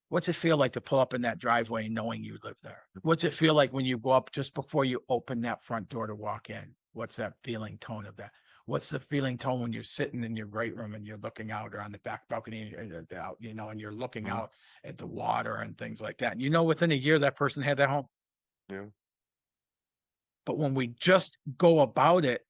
What's it feel like to pull up in that driveway knowing you live there? What's it feel like when you go up just before you open that front door to walk in? What's that feeling tone of that? What's the feeling tone when you're sitting in your great room and you're looking out, or on the back balcony, and you're looking out at the water and things like that? And within a year, that person had that home. Yeah. But when we just go about it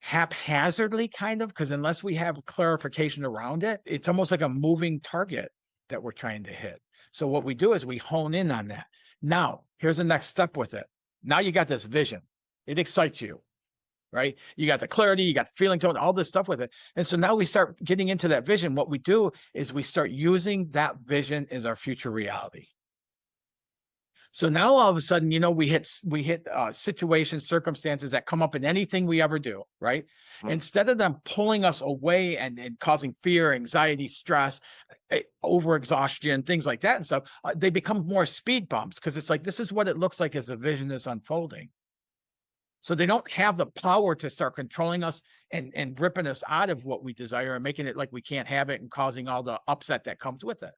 haphazardly, kind of, because unless we have clarification around it, it's almost like a moving target. that we're trying to hit. So what we do is we hone in on that. Now, here's the next step with it. Now you got this vision. It excites you, right? You got the clarity, you got the feeling tone, all this stuff with it. And so now we start getting into that vision. What we do is we start using that vision as our future reality. So now all of a sudden, we hit situations, circumstances that come up in anything we ever do, right? Mhm. Instead of them pulling us away and causing fear, anxiety, stress, overexhaustion, things like that and stuff, they become more speed bumps because it's like, this is what it looks like as the vision is unfolding. So they don't have the power to start controlling us and ripping us out of what we desire and making it like we can't have it and causing all the upset that comes with it.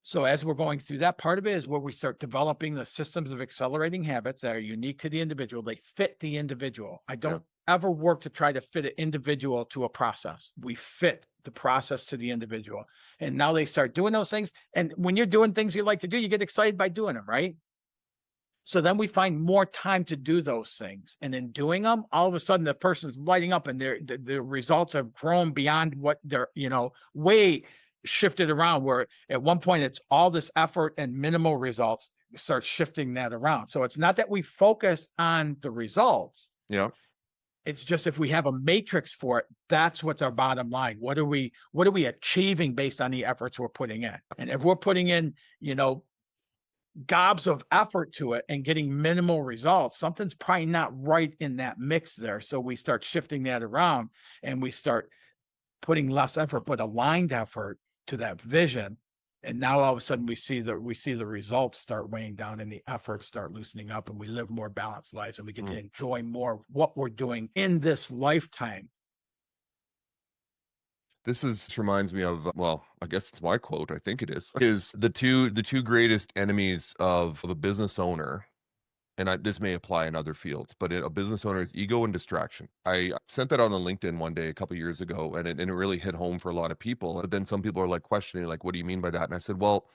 So as we're going through that, part of it is where we start developing the systems of accelerating habits that are unique to the individual. They fit the individual. I don't ever work to try to fit an individual to a process. We fit the process to the individual. And now they start doing those things. And when you're doing things you like to do, you get excited by doing them, right? So then we find more time to do those things. And in doing them, all of a sudden the person's lighting up and the results have grown beyond what they're, way shifted around, where at one point it's all this effort and minimal results. You start shifting that around. So it's not that we focus on the results. Yeah. It's just if we have a matrix for it, that's what's our bottom line. What are we achieving based on the efforts we're putting in? And if we're putting in, gobs of effort to it and getting minimal results, something's probably not right in that mix there. So we start shifting that around and we start putting less effort, but aligned effort to that vision. And now all of a sudden we see the results start weighing down and the efforts start loosening up and we live more balanced lives and we get to enjoy more of what we're doing in this lifetime. This reminds me of, well, I guess it's my quote, I think it is the two greatest enemies of a business owner, and this may apply in other fields, but a business owner is ego and distraction. I sent that out on LinkedIn one day a couple of years ago, and it really hit home for a lot of people. But then some people are like questioning, like, what do you mean by that? And I said, well,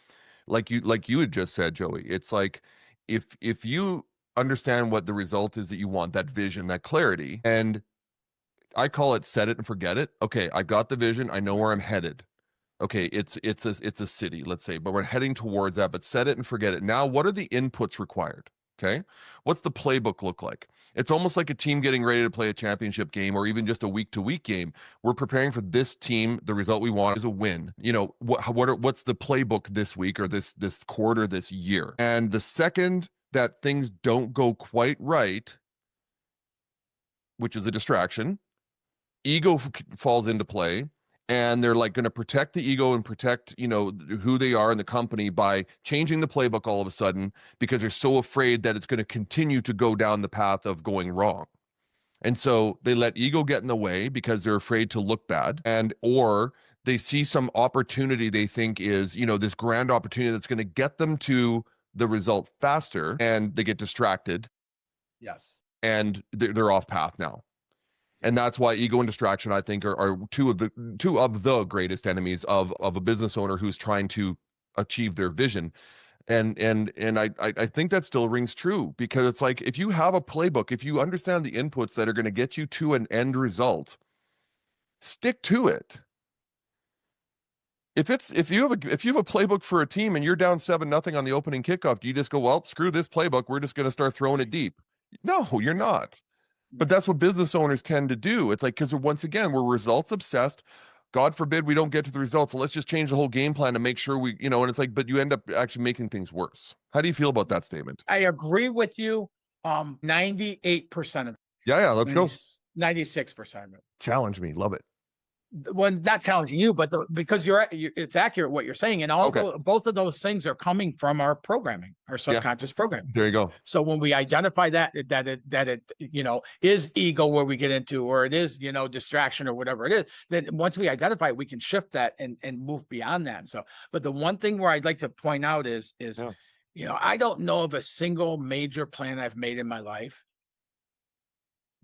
like you had just said, Joey, it's like if you understand what the result is that you want, that vision, that clarity, and I call it set it and forget it. Okay, I got the vision. I know where I'm headed. Okay, it's a city, let's say, but we're heading towards that, but set it and forget it. Now, what are the inputs required? Okay, what's the playbook look like? It's almost like a team getting ready to play a championship game or even just a week-to-week game. We're preparing for this team. The result we want is a win. What's the playbook this week or this quarter, this year? And the second that things don't go quite right, which is a distraction, ego falls into play, and they're like going to protect the ego and protect who they are in the company by changing the playbook all of a sudden because they're so afraid that it's going to continue to go down the path of going wrong. And so they let ego get in the way because they're afraid to look bad, or they see some opportunity they think is this grand opportunity that's going to get them to the result faster, and they get distracted. Yes. And they're off path now. And that's why ego and distraction, I think, are two of the greatest enemies of a business owner who's trying to achieve their vision. And I think that still rings true, because it's like, if you have a playbook, if you understand the inputs that are going to get you to an end result, stick to it. If you have a playbook for a team and you're down 7-0 on the opening kickoff, do you just go, well, screw this playbook, we're just going to start throwing it deep? No, you're not. But that's what business owners tend to do. It's like, because once again, we're results obsessed. God forbid we don't get to the results, so let's just change the whole game plan to make sure we, and it's like, but you end up actually making things worse. How do you feel about that statement? I agree with you 98% of it. Yeah, let's go. 96% of it. Challenge me. Love it. Well, not challenging you, but because it's accurate what you're saying. And both of those things are coming from our programming, our subconscious programming. There you go. So when we identify that it is ego where we get into, or it is, distraction or whatever it is, then once we identify it, we can shift that and move beyond that. So, but the one thing where I'd like to point out is, I don't know of a single major plan I've made in my life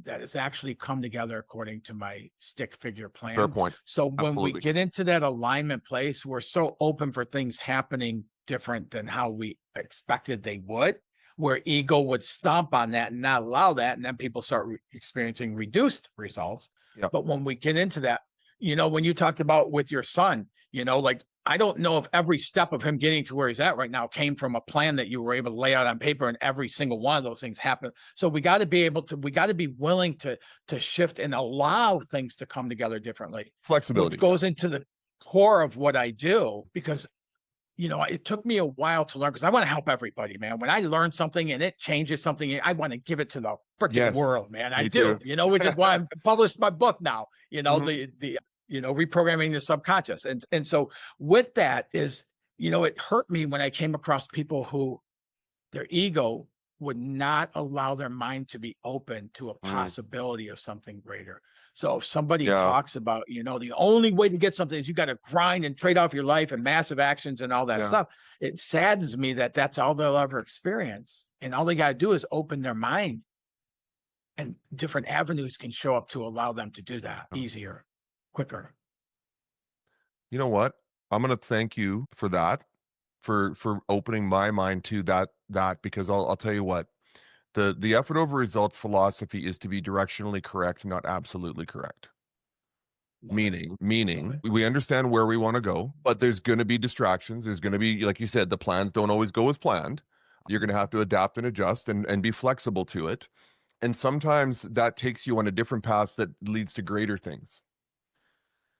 that has actually come together according to my stick figure plan. Fair point. So when Absolutely. we get into that alignment place, we're so open for things happening different than how we expected they would, where ego would stomp on that and not allow that. And then people start experiencing reduced results. Yep. But when we get into that, when you talked about with your son, like I don't know if every step of him getting to where he's at right now came from a plan that you were able to lay out on paper, and every single one of those things happened. So we got to be willing to shift and allow things to come together differently. Flexibility. Which goes into the core of what I do, because it took me a while to learn, because I want to help everybody, man. When I learn something and it changes something, I want to give it to the freaking world, man. I do, which is why I published my book now, the reprogramming the subconscious. And so with that is, it hurt me when I came across people who their ego would not allow their mind to be open to a possibility of something greater. So if somebody talks about, the only way to get something is you got to grind and trade off your life and massive actions and all that stuff, it saddens me that that's all they'll ever experience. And all they got to do is open their mind, and different avenues can show up to allow them to do that easier, quicker. You know what? I'm going to thank you for that, for opening my mind to that, because I'll tell you what, the effort over results philosophy is to be directionally correct, not absolutely correct. Meaning we understand where we want to go, but there's going to be distractions. There's going to be, like you said, the plans don't always go as planned. You're going to have to adapt and adjust and be flexible to it. And sometimes that takes you on a different path that leads to greater things.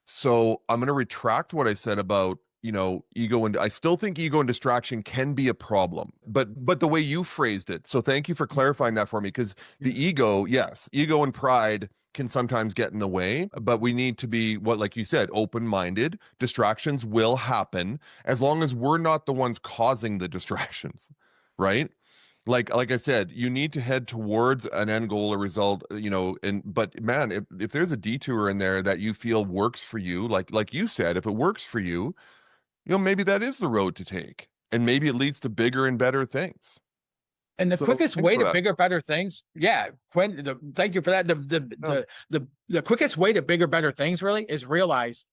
So I'm going to retract what I said about, ego, and I still think ego and distraction can be a problem, but the way you phrased it. So thank you for clarifying that for me, because the ego and pride can sometimes get in the way, but we need to be, like you said, open-minded. Distractions will happen as long as we're not the ones causing the distractions, right? Like I said, you need to head towards an end goal, a result, but man, if there's a detour in there that you feel works for you, like you said, if it works for you, maybe that is the road to take, and maybe it leads to bigger and better things. And the quickest way to bigger, better things. Yeah. Quinn, thank you for that. The quickest way to bigger, better things really is realize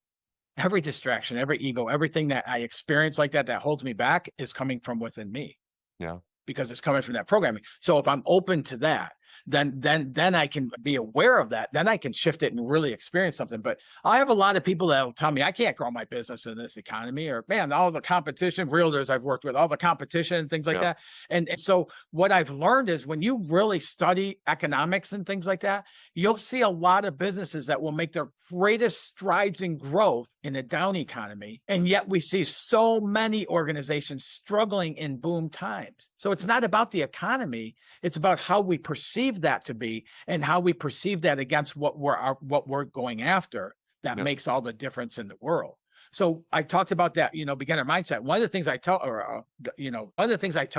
every distraction, every ego, everything that I experience like that holds me back is coming from within me. Yeah. Because it's coming from that programming. So if I'm open to that, then I can be aware of that. Then I can shift it and really experience something. But I have a lot of people that will tell me I can't grow my business in this economy, or man, all the competition, realtors I've worked with, all the competition and things like that. And so what I've learned is when you really study economics and things like that, you'll see a lot of businesses that will make their greatest strides in growth in a down economy. And yet we see so many organizations struggling in boom times. So it's not about the economy. It's about how we perceive that to be, and how we perceive that against what we're going after, that makes all the difference in the world. So I talked about that, beginner mindset. One of the things I tell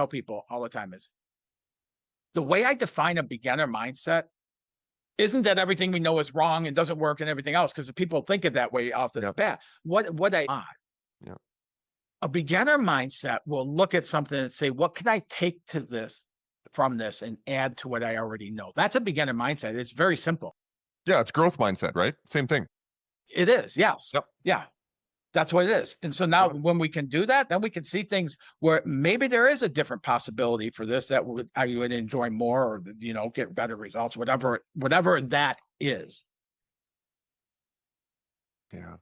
people all the time is the way I define a beginner mindset isn't that everything we know is wrong and doesn't work and everything else, because people think it that way off the bat. A beginner mindset will look at something and say, what can I take from this and add to what I already know? That's a beginner mindset. It's very simple. Yeah, it's growth mindset, right? Same thing. It is, yes. Yep. Yeah, that's what it is. And so now when we can do that, then we can see things where maybe there is a different possibility for this that I would enjoy more, or, get better results, whatever that is. Yeah.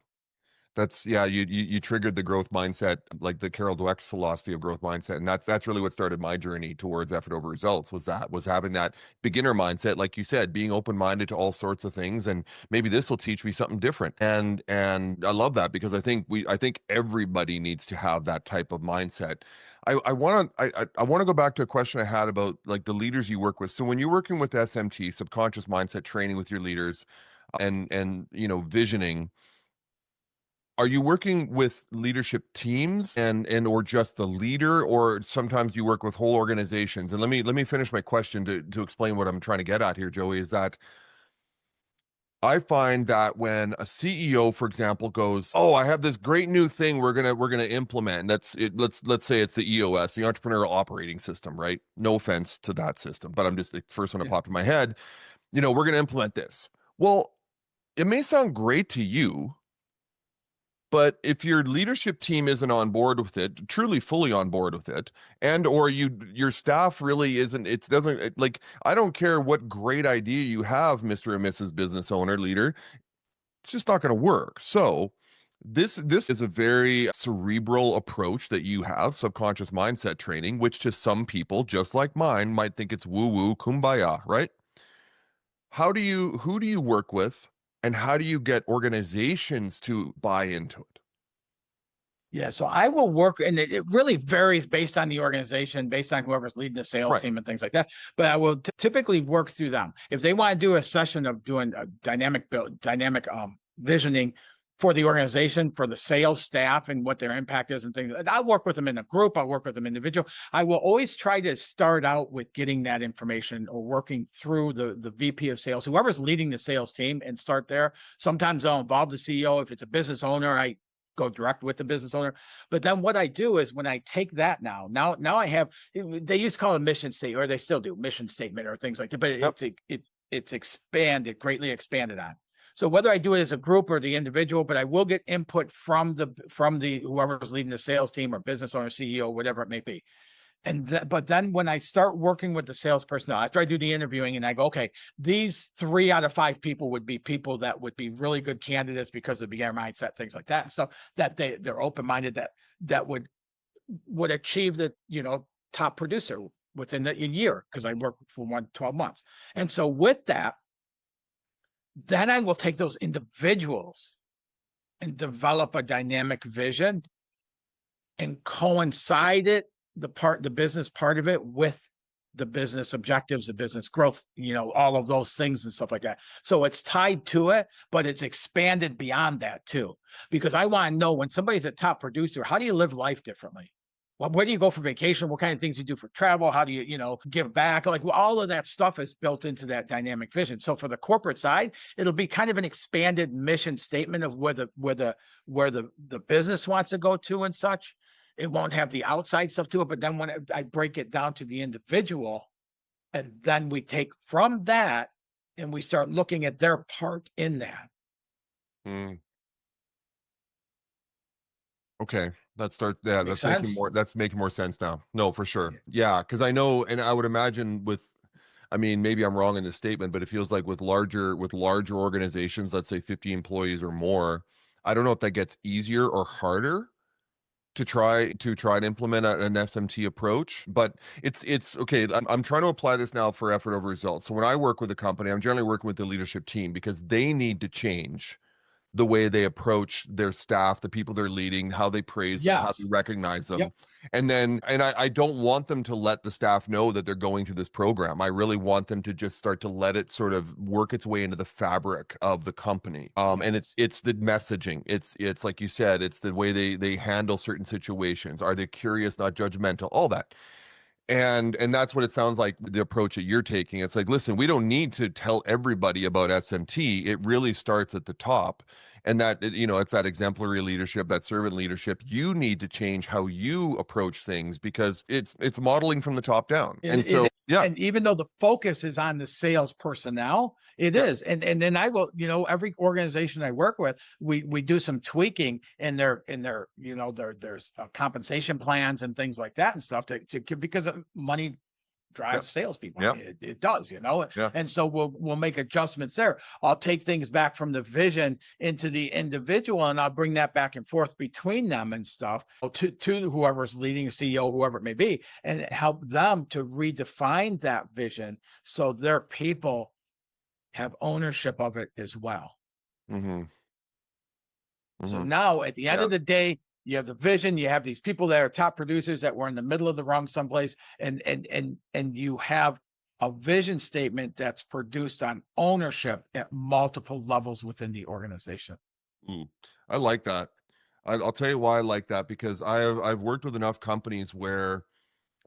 That's you triggered the growth mindset, like the Carol Dweck's philosophy of growth mindset. And that's really what started my journey towards effort over results, was having that beginner mindset, like you said, being open-minded to all sorts of things. And maybe this will teach me something different. And I love that, because I think everybody needs to have that type of mindset. I want to go back to a question I had about like the leaders you work with. So when you're working with SMT, subconscious mindset training, with your leaders, and visioning, are you working with leadership teams and or just the leader, or sometimes you work with whole organizations? And let me finish my question to explain what I'm trying to get at here, Joey, is that I find that when a CEO, for example, goes, "Oh, I have this great new thing we're gonna implement," and that's it. Let's say it's the EOS, the Entrepreneurial Operating System, right? No offense to that system, but I'm just the first one that popped in my head. We're gonna implement this. Well, it may sound great to you, but if your leadership team isn't on board with it, truly fully on board with it, and or your staff really isn't, I don't care what great idea you have, Mr. and Mrs. Business Owner, leader, it's just not going to work. So This is a very cerebral approach that you have, subconscious mindset training, which to some people, just like mine, might think it's woo-woo, kumbaya, right? Who do you work with, and how do you get organizations to buy into it? Yeah, so I will work, and it really varies based on the organization, based on whoever's leading the sales Right. team and things like that. But I will typically work through them. If they want to do a session of doing a dynamic visioning for the organization, for the sales staff and what their impact is and things, I'll work with them in a group. I'll work with them individual. I will always try to start out with getting that information or working through the VP of sales, whoever's leading the sales team, and start there. Sometimes I'll involve the CEO. If it's a business owner, I go direct with the business owner. But then what I do is when I take that now I have, they used to call it a mission statement, or they still do mission statement or things like that, but Yep. it's expanded, greatly expanded on. So whether I do it as a group or the individual, but I will get input from the whoever's leading the sales team or business owner, CEO, whatever it may be. But then when I start working with the sales personnel, after I do the interviewing and I go, okay, these 3 out of 5 people would be people that would be really good candidates because of the beginner mindset, things like that. So that they're open-minded, that would achieve the, top producer within a year, because I work for 12 months. And so with that, then I will take those individuals and develop a dynamic vision and coincide it, the business part of it, with the business objectives, the business growth, all of those things and stuff like that. So it's tied to it, but it's expanded beyond that too, because I want to know, when somebody's a top producer, how do you live life differently? Well, where do you go for vacation? What kind of things you do for travel? How do you, give back? Like, all of that stuff is built into that dynamic vision. So for the corporate side, it'll be kind of an expanded mission statement of where the business wants to go to and such. It won't have the outside stuff to it, but then when I break it down to the individual, and then we take from that and we start looking at their part in that. Mm. Okay. That's making more sense now. No, for sure. Yeah. Because I know, and I would imagine maybe I'm wrong in this statement, but it feels like with larger organizations, let's say 50 employees or more, I don't know if that gets easier or harder to try and implement an SMT approach, but it's okay. I'm trying to apply this now for effort over results. So when I work with a company, I'm generally working with the leadership team, because they need to change the way they approach their staff, the people they're leading, how they praise them, how they Yes. recognize them. Yep. And I don't want them to let the staff know that they're going through this program. I really want them to just start to let it sort of work its way into the fabric of the company. And it's the messaging. It's like you said, it's the way they handle certain situations. Are they curious, not judgmental? All that. And that's what it sounds like, the approach that you're taking. It's like, listen, we don't need to tell everybody about SMT. It really starts at the top. And that, it's that exemplary leadership, that servant leadership. You need to change how you approach things, because it's modeling from the top down. And so, yeah. And even though the focus is on the sales personnel, it is. And then I will, every organization I work with, we do some tweaking in their there's compensation plans and things like that and stuff because money drives salespeople. Yep. It does, Yeah. and so we'll make adjustments there. I'll take things back from the vision into the individual, and I'll bring that back and forth between them and stuff to whoever's leading, CEO, whoever it may be, and help them to redefine that vision so their people have ownership of it as well. Mm-hmm. Mm-hmm. So now at the end of the day, you have the vision, you have these people that are top producers that were in the middle of the rung someplace, and you have a vision statement that's produced on ownership at multiple levels within the organization. I like that. I'll tell you why I like that, because I've worked with enough companies where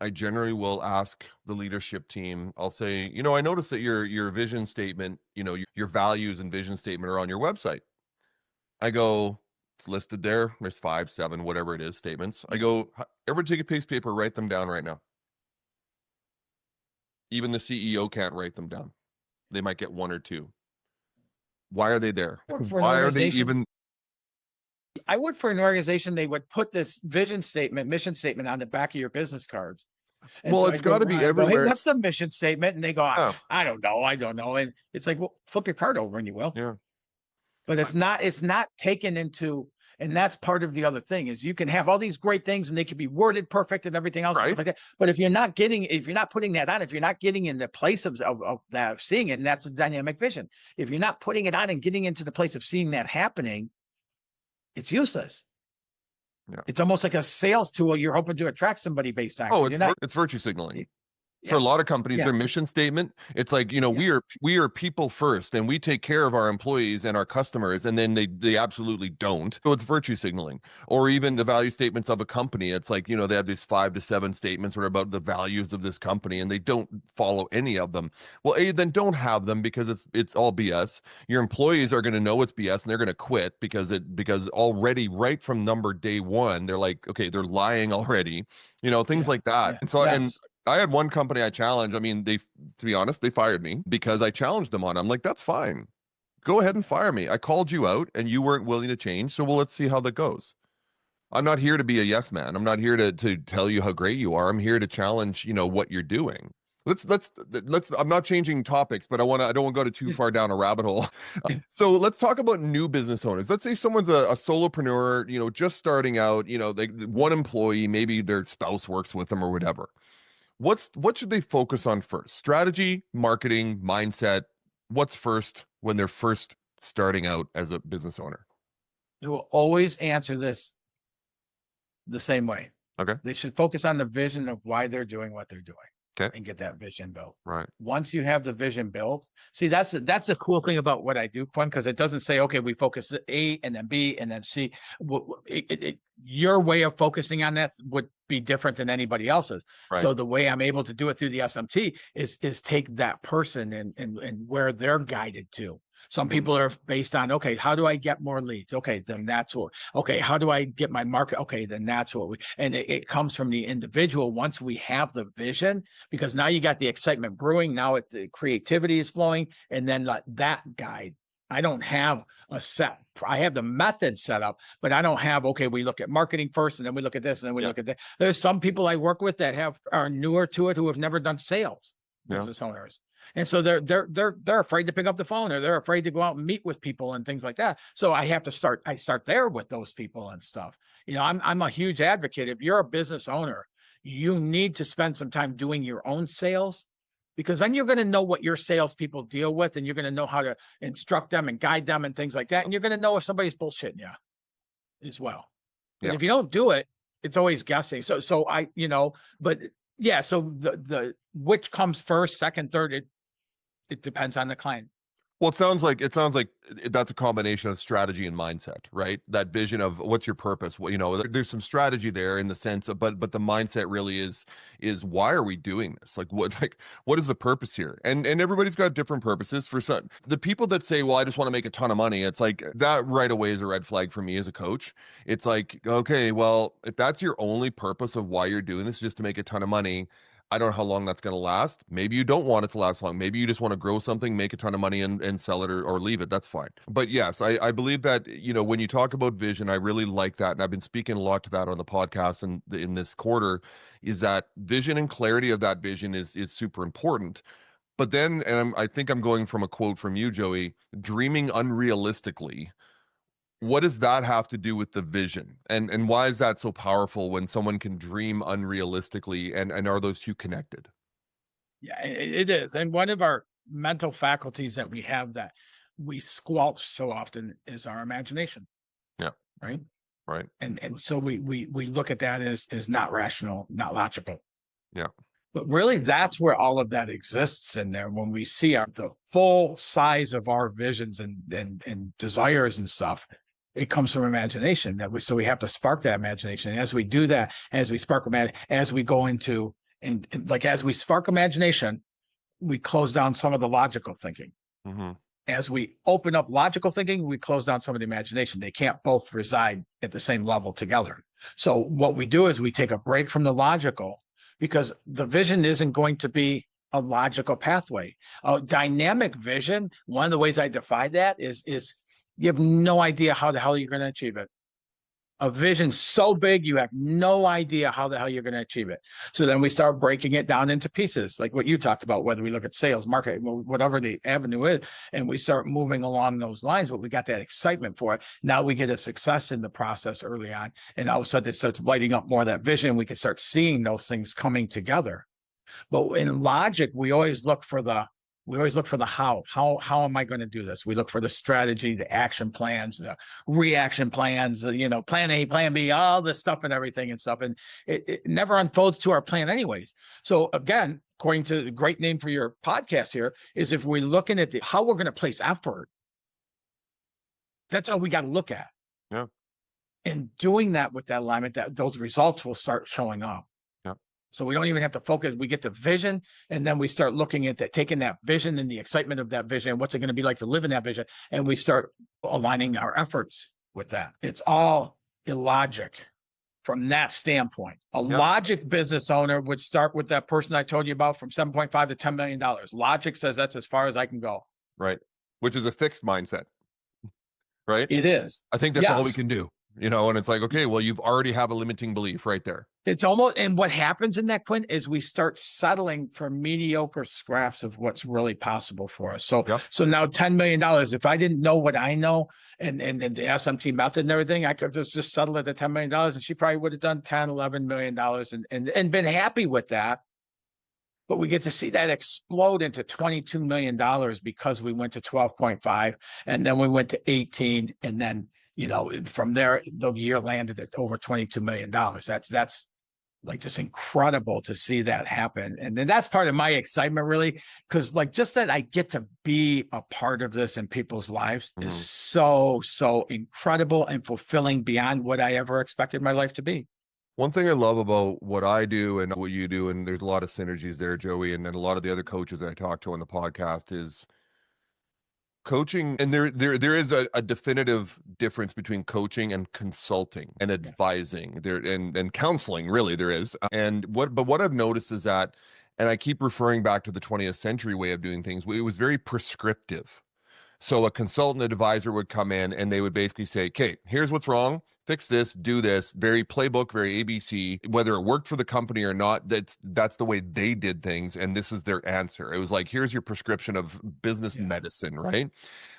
I generally will ask the leadership team, I'll say, I noticed that your vision statement, your values and vision statement are on your website. I go, it's listed there. There's 5, 7, whatever it is, statements. I go, everybody take a piece of paper, write them down right now. Even the CEO can't write them down. They might get 1 or 2. Why are they there? Why are they even? I work for an organization, they would put this vision statement, mission statement on the back of your business cards. And well, so it's got to be everywhere. Hey, what's the mission statement? And they go, I don't know. And it's like, well, flip your card over and you will. Yeah. But it's not taken into, And that's part of the other thing is you can have all these great things and they can be worded perfect and everything else and stuff like that. But if you're not putting that on, if you're not getting in the place of that, of seeing it, and that's a dynamic vision. If you're not putting it on and getting into the place of seeing that happening, it's useless. Yeah. It's almost like a sales tool you're hoping to attract somebody based on. Oh, it's virtue signaling. Yeah. For a lot of companies, their mission statement, it's like, we are people first and we take care of our employees and our customers, and then they absolutely don't. So it's virtue signaling. Or even the value statements of a company. It's like, they have these 5 to 7 statements are about the values of this company and they don't follow any of them. Well, then don't have them because it's all BS. Your employees are going to know it's BS and they're going to quit because already right from day one, they're like, okay, they're lying already, things like that. Yeah. And so, and I had one company I challenged. I mean, to be honest, they fired me because I challenged them on it. I'm like, that's fine. Go ahead and fire me. I called you out and you weren't willing to change. So let's see how that goes. I'm not here to be a yes man. I'm not here to tell you how great you are. I'm here to challenge, what you're doing. Let's I'm not changing topics, but I don't want to go too far down a rabbit hole. So let's talk about new business owners. Let's say someone's a solopreneur, just starting out, one employee, maybe their spouse works with them or whatever. What should they focus on first? Strategy, marketing, mindset. What's first when they're first starting out as a business owner? You will always answer this the same way. Okay. They should focus on the vision of why they're doing what they're doing. Okay. And get that vision built. Right. Once you have the vision built, see, that's the cool thing about what I do, Quinn, because it doesn't say, okay, we focus A and then B and then C. Your way of focusing on that would be different than anybody else's. Right. So the way I'm able to do it through the SMT is take that person and where they're guided to. Some people are based on, okay, how do I get more leads? Okay, then how do I get my market? Okay, then that's and it comes from the individual once we have the vision, because now you got the excitement brewing, now the creativity is flowing, and then that guide. I don't have I have the method set up, but I don't have, okay, we look at marketing first, and then we look at this, and then we look at that. There's some people I work with that are newer to it who have never done sales, business owners. And so they're afraid to pick up the phone, or they're afraid to go out and meet with people and things like that. So I start there with those people and stuff. I'm a huge advocate. If you're a business owner, you need to spend some time doing your own sales, because then you're going to know what your salespeople deal with, and you're going to know how to instruct them and guide them and things like that. And you're going to know if somebody's bullshitting you as well. And if you don't do it, it's always guessing. So so the which comes first, second, third, it depends on the client. Well, it sounds like that's a combination of strategy and mindset, right? That vision of what's your purpose. Well, there's some strategy there in the sense of, but the mindset really is why are we doing this? What is the purpose here? And everybody's got different purposes. For some, the people that say, well, I just want to make a ton of money, it's like that right away is a red flag for me as a coach. It's like, okay, well, if that's your only purpose of why you're doing this, just to make a ton of money, I don't know how long that's going to last. Maybe you don't want it to last long. Maybe you just want to grow something, make a ton of money and sell it or leave it. That's fine. But yes, I believe that, when you talk about vision, I really like that. And I've been speaking a lot to that on the podcast and in this quarter, is that vision and clarity of that vision is super important. But then, and I think I'm going from a quote from you, Joey, dreaming unrealistically. What does that have to do with the vision? And why is that so powerful when someone can dream unrealistically, and are those two connected? Yeah, it is. And one of our mental faculties that we have that we squelch so often is our imagination. Yeah. Right. Right. And so we look at that as not rational, not logical. Yeah. But really, that's where all of that exists in there. When we see the full size of our visions and desires and stuff, it comes from imagination. So we have to spark that imagination. And as we do that, as we spark as we go into as we spark imagination, we close down some of the logical thinking. Mm-hmm. As we open up logical thinking, we close down some of the imagination. They can't both reside at the same level together. So what we do is we take a break from the logical, because the vision isn't going to be a logical pathway. A dynamic vision, one of the ways I define that is you have no idea how the hell you're going to achieve it. A vision so big, you have no idea how the hell you're going to achieve it. So then we start breaking it down into pieces, like what you talked about, whether we look at sales, marketing, whatever the avenue is, and we start moving along those lines, but we got that excitement for it. Now we get a success in the process early on, and all of a sudden it starts lighting up more of that vision. We can start seeing those things coming together. But in logic, we always look for the how. How am I going to do this? We look for the strategy, the action plans, the reaction plans, plan A, plan B, all this stuff and everything and stuff. And it never unfolds to our plan anyways. So again, according to the great name for your podcast here, is if we're looking at how we're going to place effort, that's all we got to look at. Yeah. And doing that with that alignment, those results will start showing up. So we don't even have to focus. We get the vision, and then we start looking at that, taking that vision and the excitement of that vision. What's it going to be like to live in that vision? And we start aligning our efforts with that. It's all illogic from that standpoint. A logic business owner would start with that person I told you about from 7.5 to $10 million. Logic says that's as far as I can go. Right. Which is a fixed mindset. Right. It is. I think that's all we can do. And it's like, okay, well, you've already have a limiting belief right there. It's almost, and what happens in that, Quinn, is we start settling for mediocre scraps of what's really possible for us. So now $10 million, if I didn't know what I know and the SMT method and everything, I could just settle it at $10 million, and she probably would have done $10, $11 million and been happy with that. But we get to see that explode into $22 million because we went to 12.5, and then we went to 18, and then from there, the year landed at over $22 million. That's like just incredible to see that happen. And then that's part of my excitement, really, because like just that I get to be a part of this in people's lives is so incredible and fulfilling beyond what I ever expected my life to be. One thing I love about what I do and what you do, and there's a lot of synergies there, Joey, and then a lot of the other coaches I talk to on the podcast, is coaching. And there is a definitive difference between coaching and consulting and advising there and counseling. Really, there is. But what I've noticed is that, and I keep referring back to the 20th century way of doing things, it was very prescriptive. So a consultant advisor would come in and they would basically say, okay, here's what's wrong. Fix this, do this, very playbook, very ABC, whether it worked for the company or not, that's the way they did things. And this is their answer. It was like, here's your prescription of business medicine, right?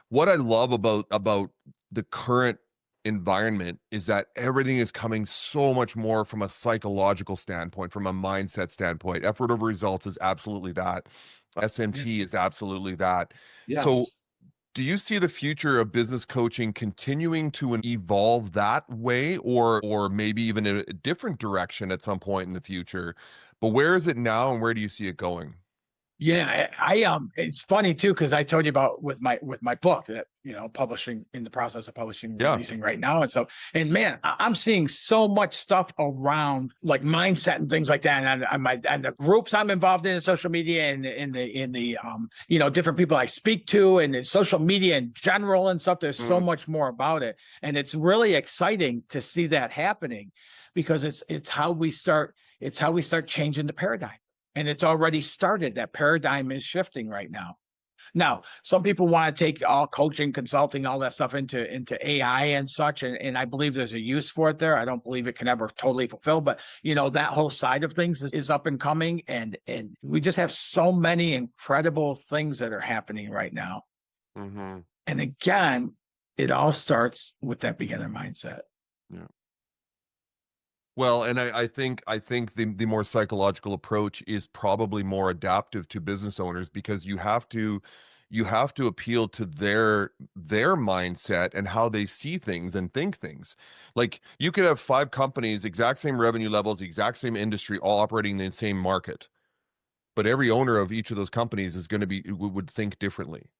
What I love about the current environment is that everything is coming so much more from a psychological standpoint, from a mindset standpoint. Effort over results is absolutely that. SMT is absolutely that. Yes. So do you see the future of business coaching continuing to evolve that way, or maybe even in a different direction at some point in the future? But where is it now, and where do you see it going? Yeah, it's funny too, because I told you about with my book that publishing, in the process of publishing, releasing right now, and man, I'm seeing so much stuff around like mindset and things like that, and the groups I'm involved in social media and in the different people I speak to and in social media in general and stuff. There's so much more about it, and it's really exciting to see that happening because it's how we start changing the paradigm. And it's already started. That paradigm is shifting right now. Now, some people want to take all coaching, consulting, all that stuff into AI and such. And I believe there's a use for it there. I don't believe it can ever totally fulfill, but that whole side of things is up and coming. And we just have so many incredible things that are happening right now. Mm-hmm. And again, it all starts with that beginner mindset. Yeah. Well, and I think the more psychological approach is probably more adaptive to business owners, because you have to appeal to their mindset and how they see things and think things. Like you could have 5 companies, exact same revenue levels, exact same industry, all operating in the same market, but every owner of each of those companies is going to would think differently.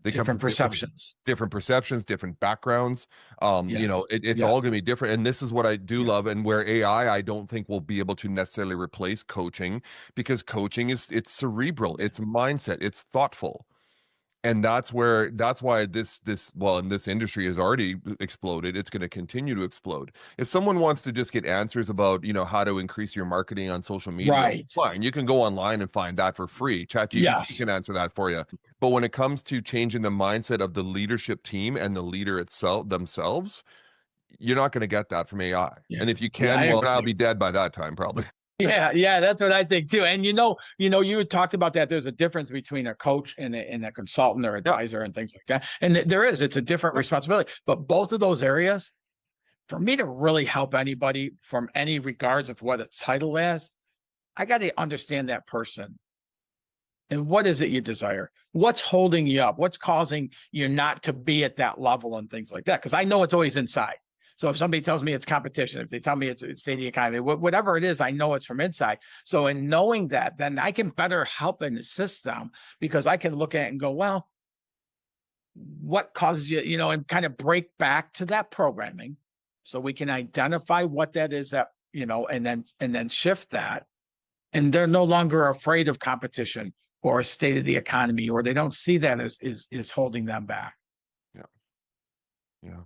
They different perceptions, different backgrounds. It's all going to be different. And this is what I do love, and where AI, I don't think will be able to necessarily replace coaching, because coaching it's cerebral, it's mindset, it's thoughtful. And that's why this and this industry has already exploded. It's going to continue to explode. If someone wants to just get answers about, how to increase your marketing on social media, right, fine. You can go online and find that for free. ChatGPT can answer that for you. But when it comes to changing the mindset of the leadership team and the leader themselves, you're not going to get that from AI. Yeah. And if you Yeah, can, well, I'll be dead by that time, probably. Yeah, that's what I think too. And you had talked about that. There's a difference between a coach and a consultant or advisor and things like that. And it's a different responsibility. But both of those areas, for me to really help anybody from any regards of what a title is, I got to understand that person. And what is it you desire? What's holding you up? What's causing you not to be at that level and things like that? Because I know it's always inside. So if somebody tells me it's competition, if they tell me it's state of the economy, whatever it is, I know it's from inside. So in knowing that, then I can better help and assist them, because I can look at it and go, well, what causes you, and kind of break back to that programming, so we can identify what that is, that, and then shift that. And they're no longer afraid of competition or state of the economy, or they don't see that as holding them back. Yeah.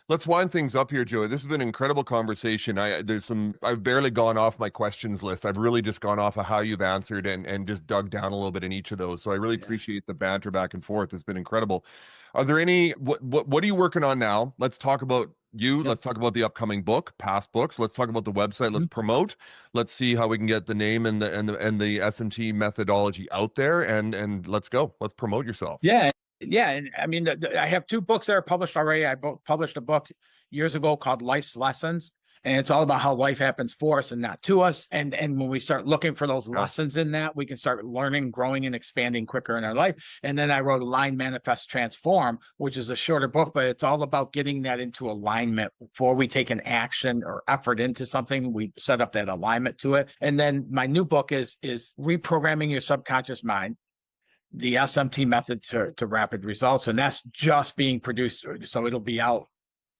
Let's wind things up here, Joey. This has been an incredible conversation. I've barely gone off my questions list. I've really just gone off of how you've answered and just dug down a little bit in each of those. So I really appreciate the banter back and forth. It's been incredible. Are there what are you working on now? Let's talk about you. Yep. Let's talk about the upcoming book, past books. Let's talk about the website. Let's promote. Let's see how we can get the name and the SMT methodology out there, and let's go. Let's promote yourself. Yeah. Yeah. And I mean, I have 2 books that are published already. I published a book years ago called Life's Lessons, and it's all about how life happens for us and not to us. And when we start looking for those lessons in that, we can start learning, growing, and expanding quicker in our life. And then I wrote Align, Manifest, Transform, which is a shorter book, but it's all about getting that into alignment. Before we take an action or effort into something, we set up that alignment to it. And then my new book is Reprogramming Your Subconscious Mind, the SMT method to rapid results. And that's just being produced. So it'll be out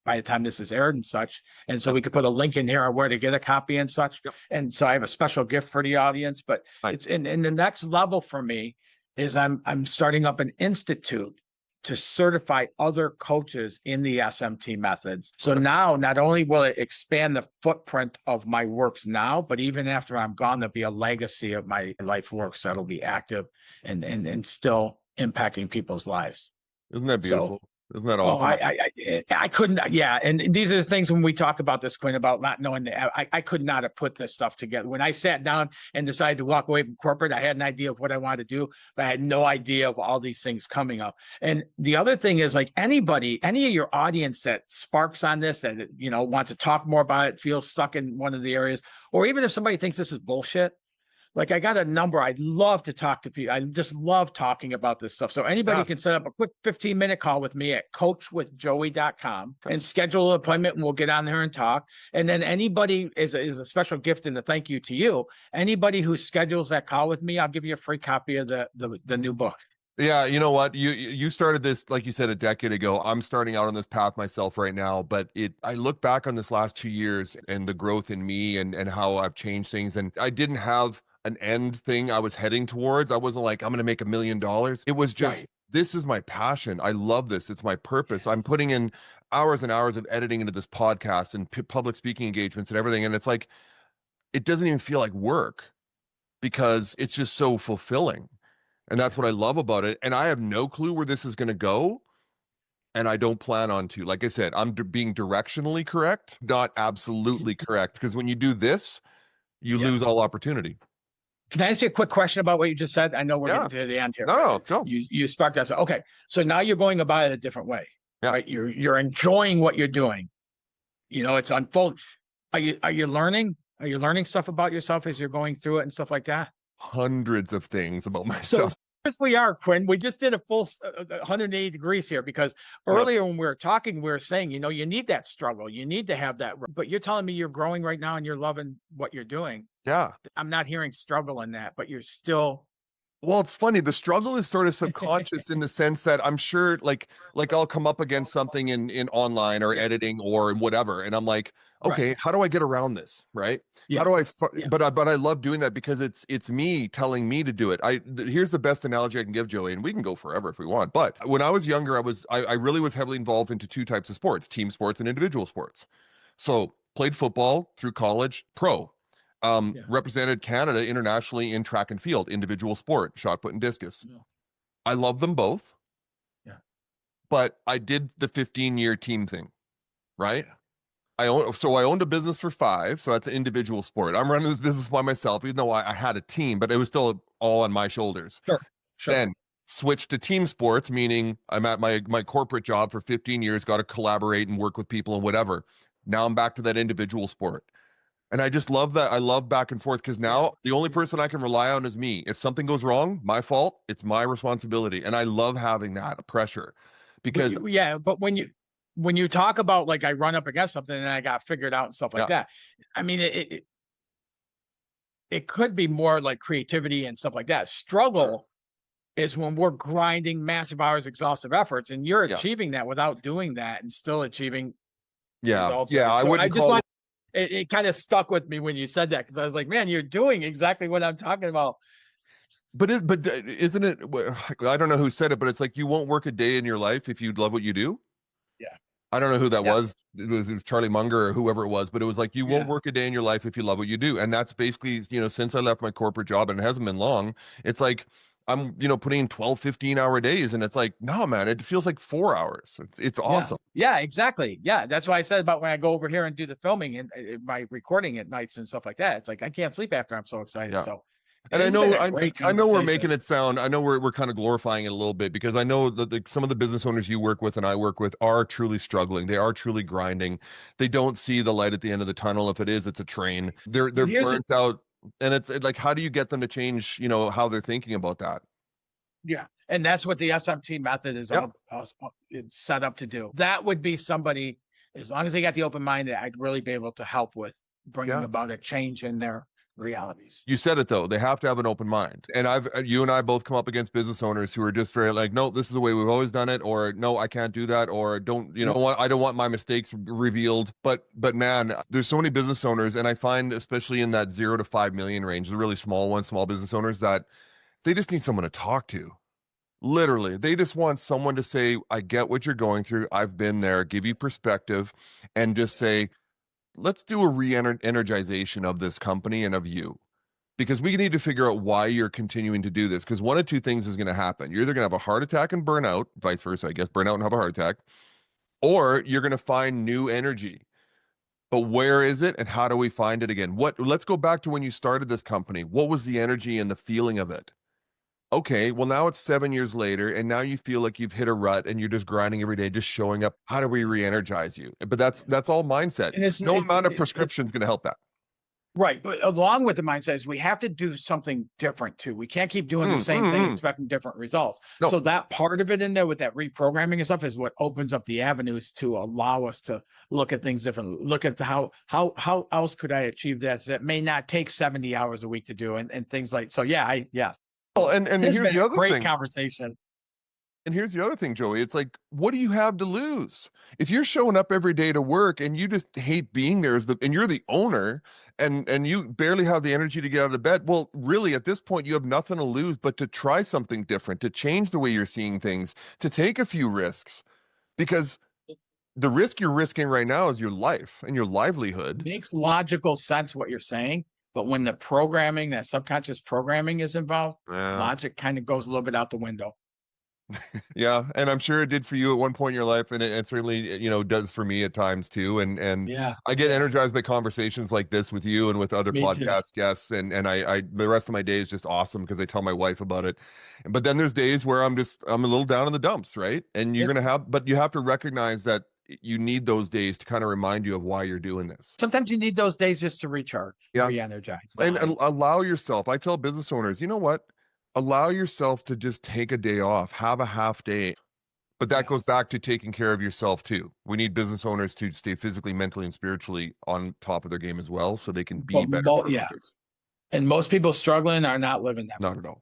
by the time this is aired and such. And so we could put a link in here on where to get a copy and such. Yep. And so I have a special gift for the audience, but it's in the next level for me is I'm starting up an institute to certify other coaches in the SMT methods. So now not only will it expand the footprint of my works now, but even after I'm gone, there'll be a legacy of my life works that'll be active and still impacting people's lives. Isn't that beautiful? So, isn't that awesome? I couldn't. Yeah. And these are the things when we talk about this, Quinn, about not knowing that I could not have put this stuff together. When I sat down and decided to walk away from corporate, I had an idea of what I wanted to do, but I had no idea of all these things coming up. And the other thing is, like, any of your audience that sparks on this, that, wants to talk more about it, feels stuck in one of the areas, or even if somebody thinks this is bullshit, like, I got a number. I'd love to talk to people. I just love talking about this stuff. So anybody can set up a quick 15-minute call with me at coachwithjoey.com and schedule an appointment, and we'll get on there and talk. And then anybody is a special gift and a thank you to you. Anybody who schedules that call with me, I'll give you a free copy of the new book. Yeah, you know what? You started this, like you said, a decade ago. I'm starting out on this path myself right now, but I look back on this last 2 years and the growth in me and how I've changed things. And I didn't have an end thing I was heading towards. I wasn't like, I'm going to make $1 million. It was just, this is my passion. I love this. It's my purpose. I'm putting in hours and hours of editing into this podcast and public speaking engagements and everything. And it's like, it doesn't even feel like work because it's just so fulfilling. And that's what I love about it. And I have no clue where this is going to go. And I don't plan on to. Like I said, I'm being directionally correct, not absolutely correct. Because when you do this, you lose all opportunity. Can I ask you a quick question about what you just said? I know we're getting to the end here. No, let's go. You sparked that. So, okay. So now you're going about it a different way, right? You're enjoying what you're doing. It's unfolding. Are you learning? Are you learning stuff about yourself as you're going through it and stuff like that? Hundreds of things about myself. So as we are, Quinn, we just did a full 180 degrees here, because earlier when we were talking, we were saying, you need that struggle. You need to have that. But you're telling me you're growing right now and you're loving what you're doing. Yeah. I'm not hearing struggle in that, but you're still. Well, it's funny. The struggle is sort of subconscious in the sense that I'm sure like I'll come up against something in online or editing or whatever. And I'm like, okay, how do I get around this? Right. How do I, but I love doing that because it's me telling me to do it. Here's the best analogy I can give, Joey, and we can go forever if we want. But when I was younger, I really was heavily involved into 2 types of sports, team sports and individual sports. So played football through college, pro. Represented Canada internationally in track and field, individual sport, shot put and discus. I love them both. But I did the 15-year team thing, right? I owned a business for 5. So that's an individual sport. I'm running this business by myself, even though I had a team, but it was still all on my shoulders. Sure. Then switched to team sports, meaning I'm at my corporate job for 15 years, got to collaborate and work with people and whatever. Now I'm back to that individual sport. And I just love that. I love back and forth because now the only person I can rely on is me. If something goes wrong, my fault, it's my responsibility. And I love having that pressure because But when you talk about like I run up against something and I got figured out and stuff like that, I mean it could be more like creativity and stuff like that. Struggle is when we're grinding massive hours, exhaustive efforts, and you're achieving that without doing that and still achieving results. I wouldn't call it. It kind of stuck with me when you said that because I was like, man, you're doing exactly what I'm talking about. But isn't it? I don't know who said it, but it's like you won't work a day in your life if you love what you do. Yeah. I don't know who that was. It was Charlie Munger or whoever it was, but it was like you won't work a day in your life if you love what you do. And that's basically, since I left my corporate job, and it hasn't been long, it's like I'm, putting in 12, 15-hour days, and it's like, no, man, it feels like 4 hours. It's awesome. Yeah, exactly. Yeah, that's why I said about when I go over here and do the filming and my recording at nights and stuff like that. It's like I can't sleep after I'm so excited. Yeah. So. And I know we're making it sound, I know we're kind of glorifying it a little bit because I know that some of the business owners you work with and I work with are truly struggling. They are truly grinding. They don't see the light at the end of the tunnel. If it is, it's a train. They're burnt out. And it's like, how do you get them to change, how they're thinking about that? Yeah. And that's what the SMT method is set up to do. That would be somebody, as long as they got the open mind, that I'd really be able to help with bringing about a change in their realities. You said it though. They have to have an open mind. And you and I both come up against business owners who are just very like, no, this is the way we've always done it, or no, I can't do that, or I don't want my mistakes revealed. But man, there's so many business owners, and I find especially in that 0 to 5 million range, the really small ones, small business owners, that they just need someone to talk to. Literally, they just want someone to say, I get what you're going through. I've been there, give you perspective, and just say, let's do a re-energization of this company and of you, because we need to figure out why you're continuing to do this. Because one of two things is going to happen. You're either going to have a heart attack and burn out, vice versa, I guess, burn out and have a heart attack, or you're going to find new energy. But where is it and how do we find it again? Let's go back to when you started this company. What was the energy and the feeling of it? Okay, well, now it's 7 years later, and now you feel like you've hit a rut and you're just grinding every day, just showing up. How do we re-energize you? But that's all mindset. No amount of prescription is going to help that. Right. But along with the mindset is we have to do something different too. We can't keep doing the same thing, expecting different results. No. So that part of it in there with that reprogramming and stuff is what opens up the avenues to allow us to look at things differently. Look at how else could I achieve that? So that may not take 70 hours a week to do and things like, so yes. Well, and here's the other great thing. Conversation. And here's the other thing, Joey. It's like, what do you have to lose? If you're showing up every day to work and you just hate being there and you're the owner and you barely have the energy to get out of bed, well, really at this point, you have nothing to lose but to try something different, to change the way you're seeing things, to take a few risks, because the risk you're risking right now is your life and your livelihood. It makes logical sense what you're saying. But when the programming, that subconscious programming is involved, logic kind of goes a little bit out the window. Yeah. And I'm sure it did for you at one point in your life. And it certainly, does for me at times too. And I get energized by conversations like this with you and with other podcast guests. And I the rest of my day is just awesome because I tell my wife about it. But then there's days where I'm a little down in the dumps, right? And you have to recognize that you need those days to kind of remind you of why you're doing this. Sometimes you need those days just to recharge, re-energize. And allow yourself. I tell business owners, you know what? Allow yourself to just take a day off, have a half day. But that goes back to taking care of yourself too. We need business owners to stay physically, mentally, and spiritually on top of their game as well, so they can be better. And most people struggling are not living that way. Not at all.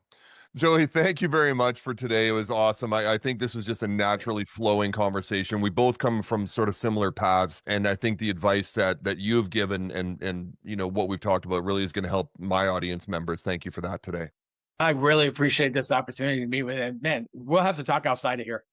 Joey, thank you very much for today. It was awesome. I think this was just a naturally flowing conversation. We both come from sort of similar paths, and I think the advice that you've given and what we've talked about really is going to help my audience members. Thank you for that today. I really appreciate this opportunity to meet with him. Man, we'll have to talk outside of here.